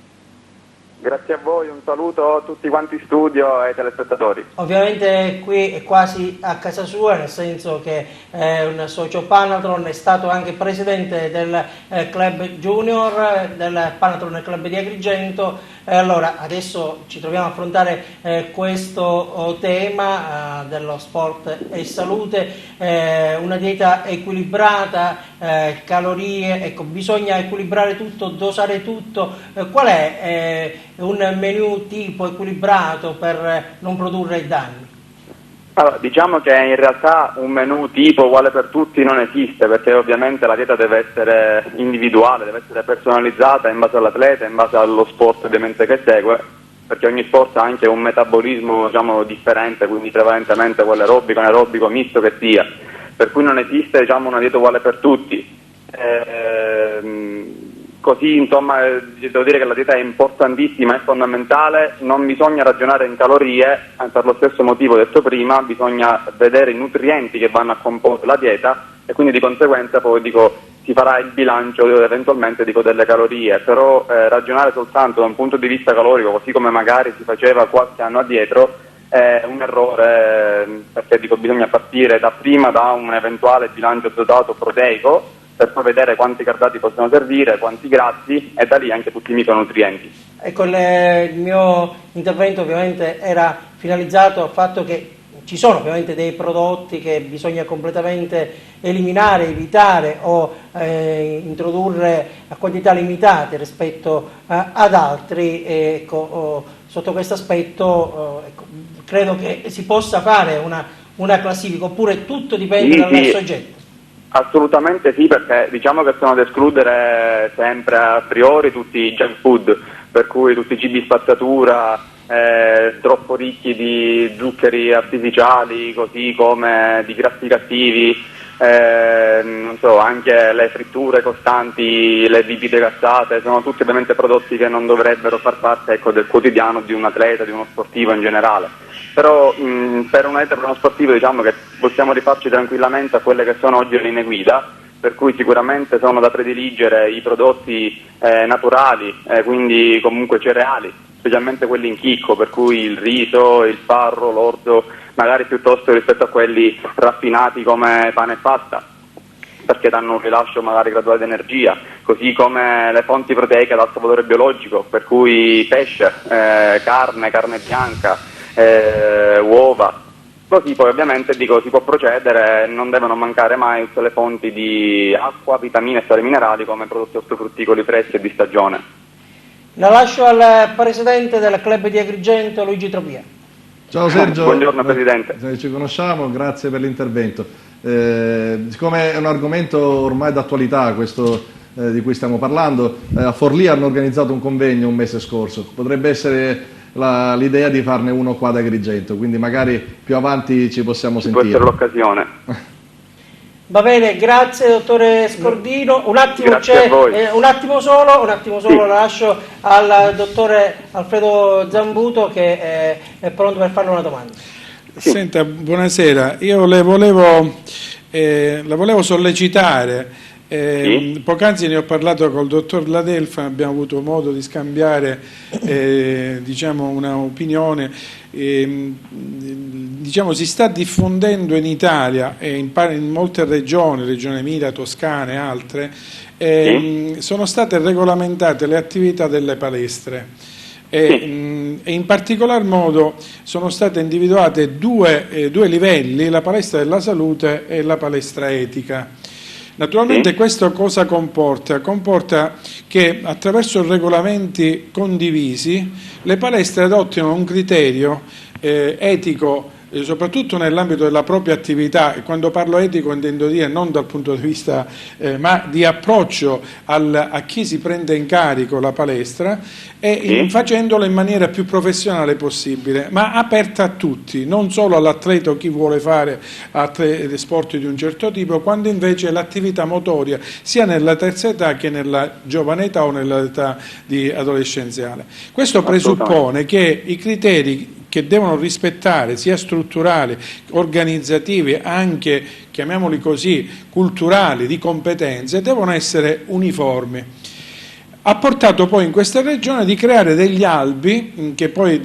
Grazie a voi, un saluto a tutti quanti in studio e ai telespettatori. Ovviamente qui è quasi a casa sua, nel senso che è un socio Panathlon, è stato anche presidente del club junior, del Panathlon Club di Agrigento. Allora, adesso ci troviamo a affrontare questo tema dello sport e salute, una dieta equilibrata, calorie, ecco, bisogna equilibrare tutto, dosare tutto. Qual è un menù tipo equilibrato per non produrre danni? Allora, diciamo che in realtà un menù tipo uguale per tutti non esiste, perché ovviamente la dieta deve essere individuale, deve essere personalizzata in base all'atleta, in base allo sport ovviamente che segue, perché ogni sport ha anche un metabolismo, diciamo, differente, quindi prevalentemente quello aerobico, anaerobico, misto che sia, per cui non esiste, diciamo, una dieta uguale per tutti. Così, insomma, devo dire che la dieta è importantissima, è fondamentale, non bisogna ragionare in calorie, per lo stesso motivo detto prima, bisogna vedere i nutrienti che vanno a comporre la dieta e quindi di conseguenza poi si farà il bilancio eventualmente delle calorie, però ragionare soltanto da un punto di vista calorico, così come magari si faceva qualche anno addietro, è un errore, perché bisogna partire prima da un eventuale bilancio azotato proteico, per poi vedere quanti carboidrati possono servire, quanti grassi e da lì anche tutti i micronutrienti. Ecco, il mio intervento ovviamente era finalizzato al fatto che ci sono ovviamente dei prodotti che bisogna completamente eliminare, evitare o introdurre a quantità limitate rispetto ad altri. Ecco, sotto questo aspetto credo che si possa fare una classifica, oppure tutto dipende dal soggetto. Assolutamente sì, perché diciamo che sono da escludere sempre a priori tutti i junk food, per cui tutti i cibi spazzatura, troppo ricchi di zuccheri artificiali, così come di grassi cattivi, non so, anche le fritture costanti, le bibite gassate, sono tutti ovviamente prodotti che non dovrebbero far parte, ecco, del quotidiano di un atleta, di uno sportivo in generale. Però per un atleta, per uno sportivo, diciamo che possiamo rifarci tranquillamente a quelle che sono oggi le linee guida, per cui sicuramente sono da prediligere i prodotti naturali, quindi comunque cereali, specialmente quelli in chicco, per cui il riso, il farro, l'orzo, magari piuttosto rispetto a quelli raffinati come pane e pasta, perché danno un rilascio magari graduale di energia, così come le fonti proteiche ad alto valore biologico, per cui pesce, carne bianca, uova. Così poi ovviamente si può procedere, non devono mancare mai tutte le fonti di acqua, vitamine e sali minerali come prodotti ortofrutticoli freschi e di stagione. La lascio al presidente del club di Agrigento, Luigi Tropia. Ciao Sergio. Buongiorno Presidente. Ci conosciamo, grazie per l'intervento. Siccome è un argomento ormai d'attualità questo di cui stiamo parlando, a Forlì hanno organizzato un convegno un mese scorso, potrebbe essere l'idea di farne uno qua ad Agrigento, quindi magari più avanti ci possiamo sentire. Può essere l'occasione. Va bene, grazie dottore Scordino. Un attimo, Grazie a voi. un attimo solo, la lascio al dottore Alfredo Zambuto che è pronto per farle una domanda. Senta, buonasera, io la volevo sollecitare. Poc'anzi ne ho parlato col dottor Ladelfa, abbiamo avuto modo di scambiare diciamo un'opinione. Diciamo, si sta diffondendo in Italia e in molte regione Emilia, Toscana e altre, sono state regolamentate le attività delle palestre. E in particolar modo sono state individuate due livelli, la palestra della salute e la palestra etica. Naturalmente questo cosa comporta? Comporta che attraverso regolamenti condivisi le palestre adottino un criterio etico, soprattutto nell'ambito della propria attività, e quando parlo etico intendo dire non dal punto di vista ma di approccio a chi si prende in carico la palestra, e facendolo in maniera più professionale possibile, ma aperta a tutti, non solo all'atleta o chi vuole fare sport di un certo tipo, quando invece l'attività motoria sia nella terza età che nella giovane età o nell'età adolescenziale. Questo presuppone che i criteri che devono rispettare, sia strutturali, organizzativi, anche, chiamiamoli così, culturali, di competenze, devono essere uniformi. Ha portato poi in questa regione di creare degli albi che poi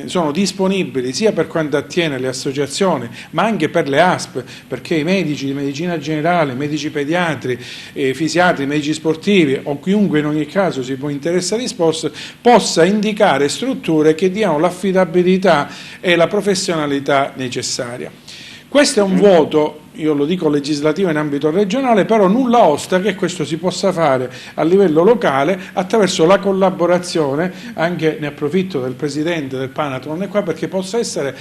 sono disponibili sia per quanto attiene le associazioni, ma anche per le ASP, perché i medici di medicina generale, medici pediatri, fisiatri, medici sportivi o chiunque in ogni caso si può interessare di sport possa indicare strutture che diano l'affidabilità e la professionalità necessaria. Questo è un vuoto, io lo dico legislativo in ambito regionale, però nulla osta che questo si possa fare a livello locale attraverso la collaborazione, anche ne approfitto del presidente del Panathlon è qua, perché possa essere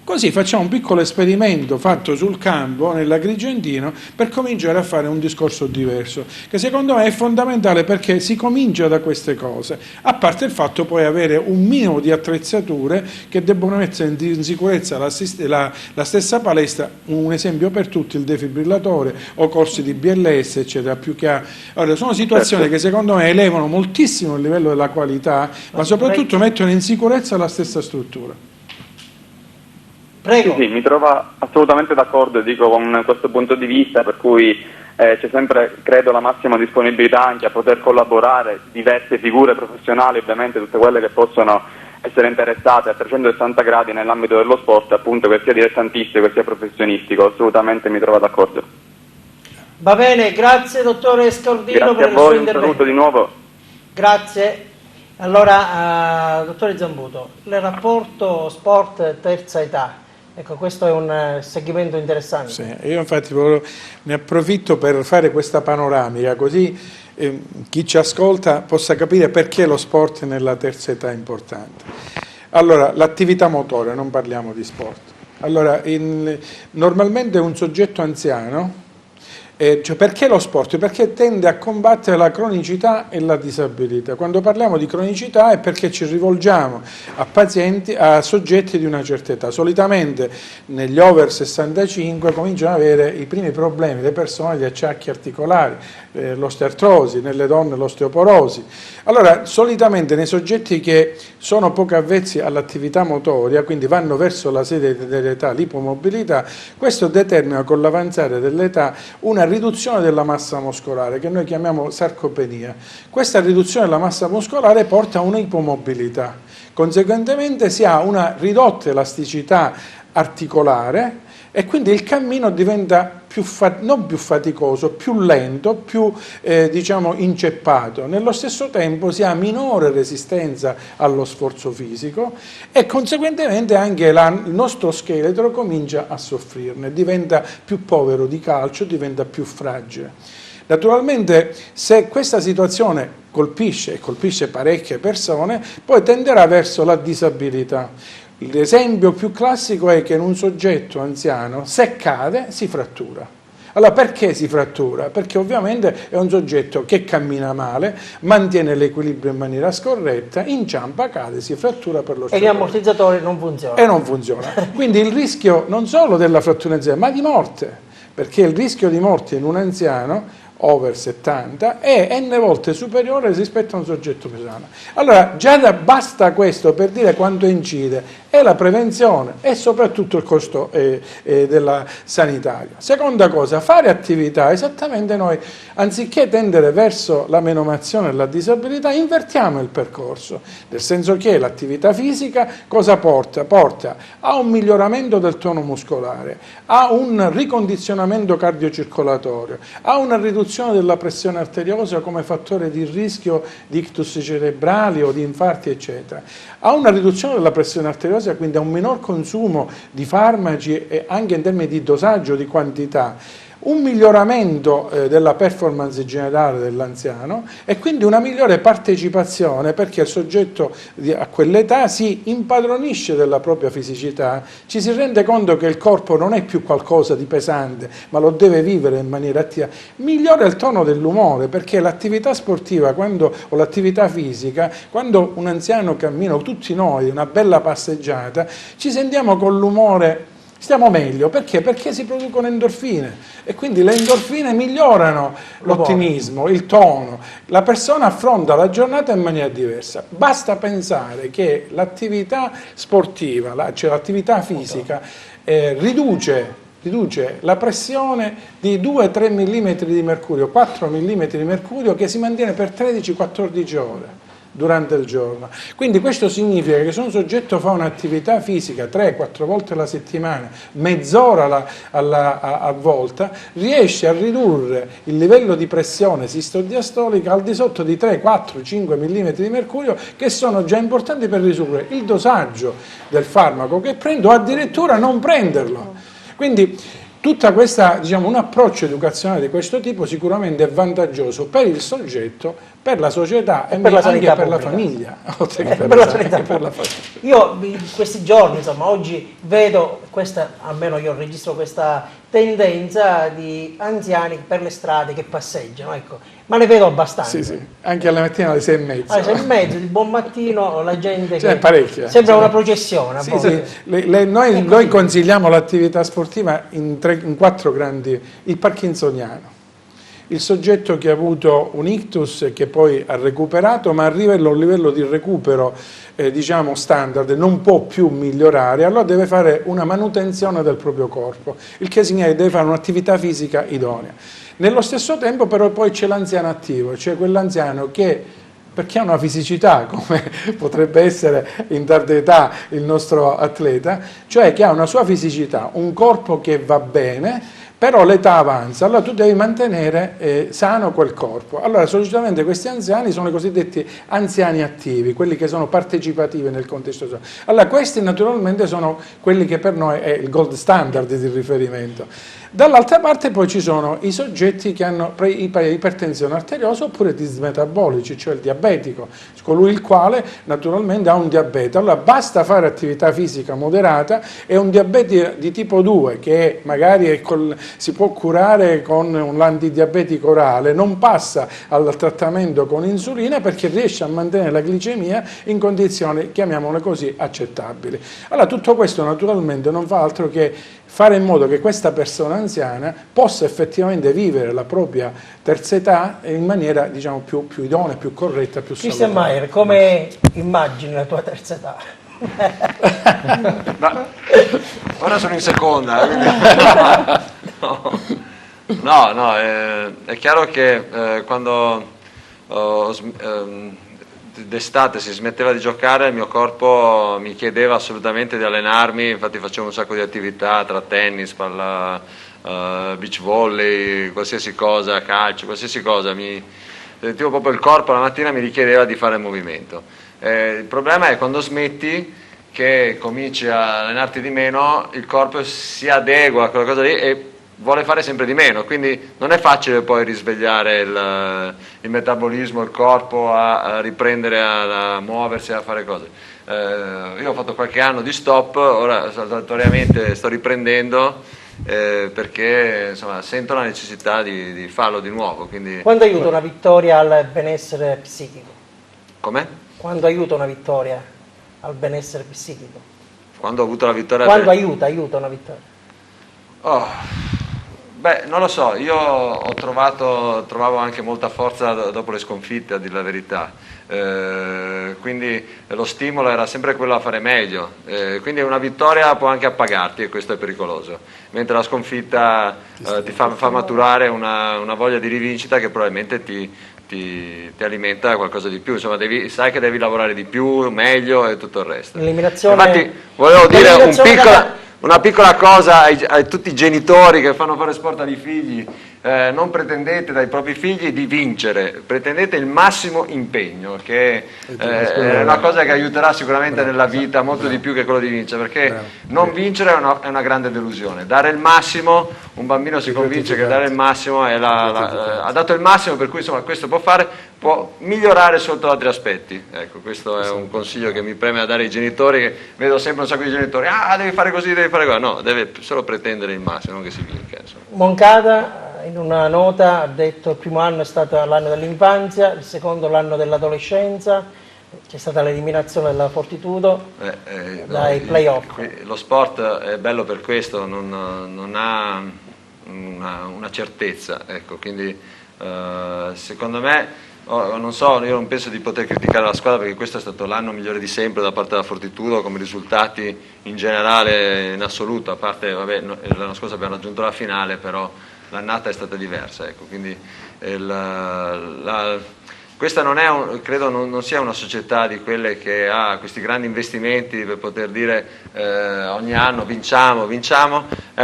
così, facciamo un piccolo esperimento fatto sul campo nell'Agrigentino per cominciare a fare un discorso diverso, che secondo me è fondamentale, perché si comincia da queste cose, a parte il fatto poi avere un minimo di attrezzature che debbono mettere in sicurezza la stessa palestra, un esempio per tutti il defibrillatore o corsi di BLS eccetera, più che allora, sono situazioni che secondo me elevano moltissimo il livello della qualità, ma soprattutto mettono in sicurezza la stessa struttura. Prego. Sì, mi trovo assolutamente d'accordo, dico, con questo punto di vista, per cui c'è sempre, credo, la massima disponibilità anche a poter collaborare diverse figure professionali, ovviamente tutte quelle che possono essere interessate a 360 gradi nell'ambito dello sport, appunto, che sia dilettantistico che sia professionistico, assolutamente mi trovo d'accordo. Va bene, grazie dottore Scordino per il suo intervento. Un saluto di nuovo. Grazie. Allora, dottore Zambuto, il rapporto sport terza età. Ecco, questo è un segmento interessante. Sì, io infatti ne approfitto per fare questa panoramica, così chi ci ascolta possa capire perché lo sport nella terza età è importante. Allora, l'attività motoria, non parliamo di sport. Allora, normalmente un soggetto anziano Cioè, perché lo sport? Perché tende a combattere la cronicità e la disabilità. Quando parliamo di cronicità è perché ci rivolgiamo a pazienti, a soggetti di una certa età. Solitamente negli over 65 cominciano ad avere i primi problemi, le persone, gli acciacchi articolari, l'osteoartrosi, nelle donne l'osteoporosi. Allora, solitamente nei soggetti che sono poco avvezzi all'attività motoria, quindi vanno verso la sede dell'età, l'ipomobilità, questo determina con l'avanzare dell'età una riduzione della massa muscolare, che noi chiamiamo sarcopenia. Questa riduzione della massa muscolare porta a un'ipomobilità. Conseguentemente si ha una ridotta elasticità articolare e quindi il cammino diventa non più faticoso, più lento, più diciamo inceppato. Nello stesso tempo si ha minore resistenza allo sforzo fisico e conseguentemente anche il nostro scheletro comincia a soffrirne, diventa più povero di calcio, diventa più fragile. Naturalmente se questa situazione colpisce e colpisce parecchie persone, poi tenderà verso la disabilità. L'esempio più classico è che in un soggetto anziano, se cade, si frattura. Allora perché si frattura? Perché ovviamente è un soggetto che cammina male, mantiene l'equilibrio in maniera scorretta, inciampa, cade, si frattura per lo E gli ammortizzatori non funzionano. E non funziona. Quindi il rischio non solo della frattura anziana, ma di morte, perché il rischio di morte in un anziano over 70 è n volte superiore rispetto a un soggetto più sano. Allora già basta questo per dire quanto incide e la prevenzione e soprattutto il costo della sanitaria. Seconda cosa, fare attività, esattamente noi anziché tendere verso la menomazione e la disabilità invertiamo il percorso, nel senso che l'attività fisica cosa porta? Porta a un miglioramento del tono muscolare, a un ricondizionamento cardiocircolatorio, a una riduzione della pressione arteriosa come fattore di rischio di ictus cerebrali o di infarti eccetera, a una riduzione della pressione arteriosa, quindi a un minor consumo di farmaci e anche in termini di dosaggio, di quantità, un miglioramento della performance generale dell'anziano e quindi una migliore partecipazione, perché il soggetto a quell'età si impadronisce della propria fisicità, ci si rende conto che il corpo non è più qualcosa di pesante, ma lo deve vivere in maniera attiva, migliora il tono dell'umore, perché l'attività sportiva o l'attività fisica, quando un anziano cammina, o tutti noi, una bella passeggiata, ci sentiamo con l'umore, stiamo meglio, perché? Perché si producono endorfine e quindi le endorfine migliorano l'ottimismo, il tono, la persona affronta la giornata in maniera diversa. Basta pensare che l'attività sportiva, cioè l'attività fisica, riduce la pressione di 2-3 mm di mercurio, 4 mm di mercurio che si mantiene per 13-14 ore durante il giorno. Quindi questo significa che se un soggetto fa un'attività fisica 3-4 volte alla settimana, mezz'ora a volta, riesce a ridurre il livello di pressione sistodiastolica al di sotto di 3, 4, 5 mm di mercurio, che sono già importanti per ridurre il dosaggio del farmaco che prendo o addirittura non prenderlo. Quindi tutta questa, un approccio educazionale di questo tipo sicuramente è vantaggioso per il soggetto, per la società e per anche per la pubblica. famiglia. Per la sanità pubblica. Io in questi giorni, oggi vedo almeno io registro questa tendenza di anziani per le strade che passeggiano, ecco. Ma ne vedo abbastanza. Sì, anche alla mattina alle 6:30. Alle 6:30, di buon mattino, la gente che parecchia. Sembra una processione. Noi consigliamo l'attività sportiva in 4 grandi, il parkinsoniano, il soggetto che ha avuto un ictus e che poi ha recuperato, ma arriva a un livello di recupero standard, non può più migliorare, allora deve fare una manutenzione del proprio corpo, il che significa che deve fare un'attività fisica idonea. Nello stesso tempo però poi c'è l'anziano attivo, cioè quell'anziano che, perché ha una fisicità come potrebbe essere in tarda età il nostro atleta, cioè che ha una sua fisicità, un corpo che va bene, però l'età avanza, allora tu devi mantenere sano quel corpo. Allora solitamente questi anziani sono i cosiddetti anziani attivi, quelli che sono partecipativi nel contesto sociale. Allora questi naturalmente sono quelli che per noi è il gold standard di riferimento. Dall'altra parte poi ci sono i soggetti che hanno ipertensione arteriosa oppure dismetabolici, cioè il diabetico, colui il quale naturalmente ha un diabete. Allora basta fare attività fisica moderata e un diabete di tipo 2 che magari è si può curare con un antidiabetico orale, non passa al trattamento con insulina perché riesce a mantenere la glicemia in condizioni, chiamiamole così, accettabili. Allora tutto questo naturalmente non fa altro che fare in modo che questa persona anziana possa effettivamente vivere la propria terza età in maniera, diciamo, più idonea, più corretta, più salutare. Christian Maier, come immagini la tua terza età? Ma ora sono in seconda, quindi... no, è chiaro che quando d'estate si smetteva di giocare, il mio corpo mi chiedeva assolutamente di allenarmi, infatti facevo un sacco di attività tra tennis, palla, beach volley, qualsiasi cosa, calcio, qualsiasi cosa, sentivo proprio il corpo la mattina mi richiedeva di fare movimento. Il problema è quando smetti, che cominci a allenarti di meno, il corpo si adegua a quella cosa lì e vuole fare sempre di meno, quindi non è facile poi risvegliare il metabolismo, il corpo a riprendere a muoversi, a fare cose. Io ho fatto qualche anno di stop, ora saltuariamente sto riprendendo perché insomma, sento la necessità di farlo di nuovo. Quindi... Quando aiuta una vittoria al benessere psichico? Com'è? Quando aiuta una vittoria al benessere psichico? Quando ho avuto la vittoria? Quando aiuta una vittoria? Oh, beh, non lo so, io trovavo anche molta forza dopo le sconfitte, a dire la verità, quindi lo stimolo era sempre quello a fare meglio, quindi una vittoria può anche appagarti e questo è pericoloso, mentre la sconfitta ti fa maturare una voglia di rivincita che probabilmente ti alimenta qualcosa di più, insomma sai che devi lavorare di più, meglio e tutto il resto. Infatti volevo dire una piccola cosa a tutti i genitori che fanno fare sport ai figli: non pretendete dai propri figli di vincere, pretendete il massimo impegno, che è una cosa che aiuterà sicuramente nella vita molto di più che quello di vincere, perché non vincere è una grande delusione. Dare il massimo, un bambino si convince che dare il massimo ha dato il massimo, per cui insomma questo può migliorare sotto altri aspetti. Ecco, questo è un consiglio che mi preme dare ai genitori, che vedo sempre un sacco di genitori: devi fare così, devi fare quello. No, deve solo pretendere il massimo, non che si vinca, insomma. Moncada in una nota ha detto: il primo anno è stato l'anno dell'infanzia, il secondo l'anno dell'adolescenza, c'è stata l'eliminazione della Fortitudo dai playoff. Lo sport è bello per questo, non ha una certezza, ecco, quindi secondo me, non so, io non penso di poter criticare la squadra, perché questo è stato l'anno migliore di sempre da parte della Fortitudo come risultati in generale, in assoluto, a parte l'anno scorso abbiamo raggiunto la finale, però l'annata è stata diversa, ecco, quindi questa credo non sia una società di quelle che ha questi grandi investimenti per poter dire ogni anno vinciamo, è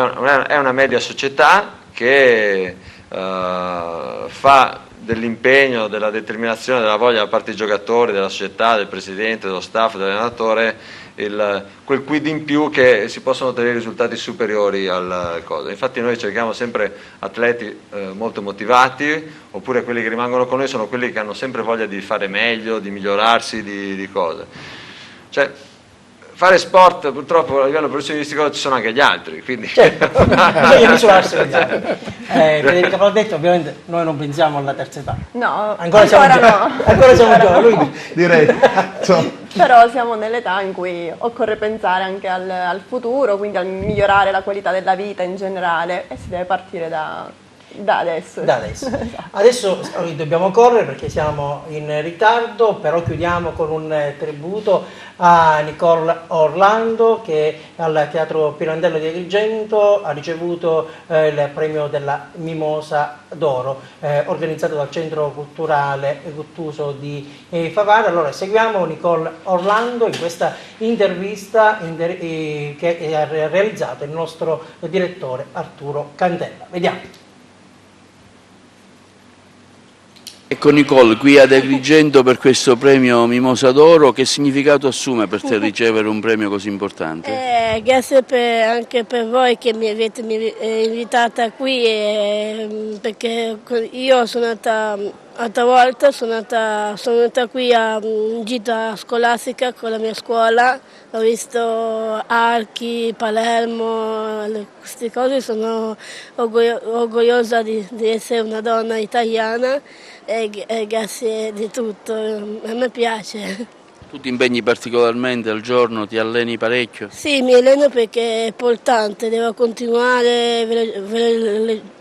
una media società che fa dell'impegno, della determinazione, della voglia da parte dei giocatori, della società, del presidente, dello staff, dell'allenatore, quel quid in più che si possono ottenere risultati superiori al cosa. Infatti noi cerchiamo sempre atleti molto motivati, oppure quelli che rimangono con noi sono quelli che hanno sempre voglia di fare meglio, di migliorarsi, di cose. Cioè, fare sport purtroppo a livello professionistico ci sono anche gli altri, quindi certo, bisogna misurarsi con gli altri. Federica Paldetto, ovviamente noi non pensiamo alla terza età. No, ancora siamo giovani, direi. Però siamo nell'età in cui occorre pensare anche al futuro, quindi al migliorare la qualità della vita in generale, e si deve partire da adesso. Adesso dobbiamo correre perché siamo in ritardo, però chiudiamo con un tributo a Nicole Orlando, che al Teatro Pirandello di Agrigento ha ricevuto il premio della Mimosa d'Oro, organizzato dal Centro Culturale Guttuso di Favara. Allora seguiamo Nicole Orlando in questa intervista che ha realizzato il nostro direttore Arturo Cantella. Vediamo. Ecco Nicole, qui ad Agrigento per questo premio Mimosa d'Oro, che significato assume per te ricevere un premio così importante? Grazie anche per voi che mi avete invitata qui, perché io sono andata L'altra volta sono venuta qui a gita scolastica con la mia scuola, ho visto archi, Palermo, queste cose, sono orgogliosa di essere una donna italiana e grazie di tutto, a me piace. Tu ti impegni particolarmente al giorno, ti alleni parecchio? Sì, mi alleno perché è importante, devo continuare a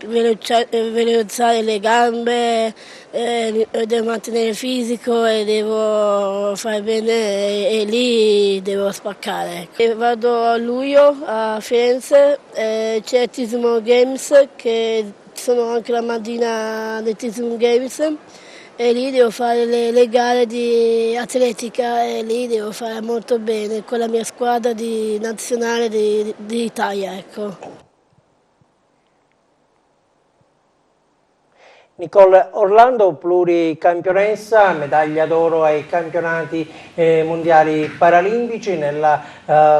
velocizzare le gambe, devo mantenere il fisico e devo fare bene e lì devo spaccare. E vado a luglio a Firenze, c'è Tismo Games, che sono anche la madrina del Tismo Games. E lì devo fare le gare di atletica e lì devo fare molto bene con la mia squadra nazionale d'Italia, ecco. Nicole Orlando, pluricampionessa, medaglia d'oro ai campionati mondiali paralimpici. Nella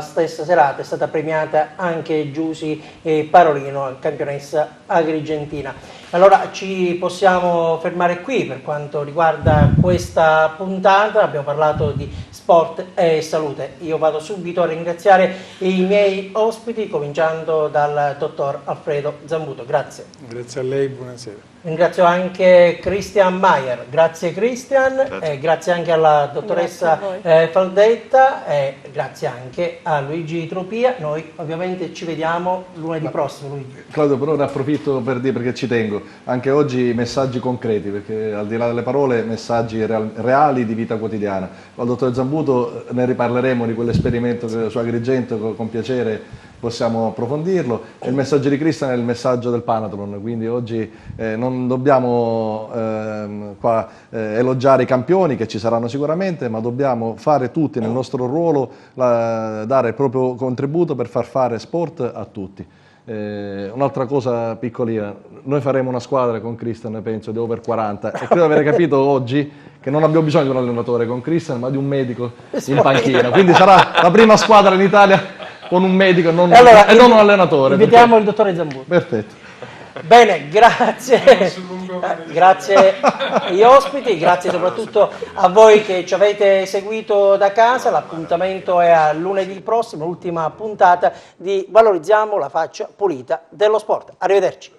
stessa serata è stata premiata anche Giusy Parolino, campionessa agrigentina. Allora ci possiamo fermare qui per quanto riguarda questa puntata. Abbiamo parlato di sport e salute. Io vado subito a ringraziare i miei ospiti, cominciando dal dottor Alfredo Zambuto. Grazie. Grazie a lei, buonasera. Ringrazio anche Christian Maier, grazie Christian, grazie anche alla dottoressa Faldetta e grazie anche a Luigi Tropia. Noi ovviamente ci vediamo lunedì prossimo, Luigi. Claudio, però ne approfitto per dire, perché ci tengo, anche oggi messaggi concreti, perché al di là delle parole messaggi reali di vita quotidiana. Con il dottore Zambuto ne riparleremo di quell'esperimento su Agrigento, con piacere possiamo approfondirlo. E il messaggio di Christian è il messaggio del Panathlon, quindi oggi non dobbiamo elogiare i campioni, che ci saranno sicuramente, ma dobbiamo fare tutti nel nostro ruolo, dare il proprio contributo per far fare sport a tutti. Un'altra cosa piccolina, noi faremo una squadra con Christian, penso, di over 40 e credo avere capito oggi che non abbiamo bisogno di un allenatore con Christian, ma di un medico in panchina, quindi sarà la prima squadra in Italia con un medico e non un allenatore. Invitiamo il dottore Zambuto. Perfetto. Bene, grazie. Grazie agli ospiti, grazie soprattutto a voi che ci avete seguito da casa. L'appuntamento è a lunedì prossimo, l'ultima puntata di Valorizziamo la faccia pulita dello sport. Arrivederci.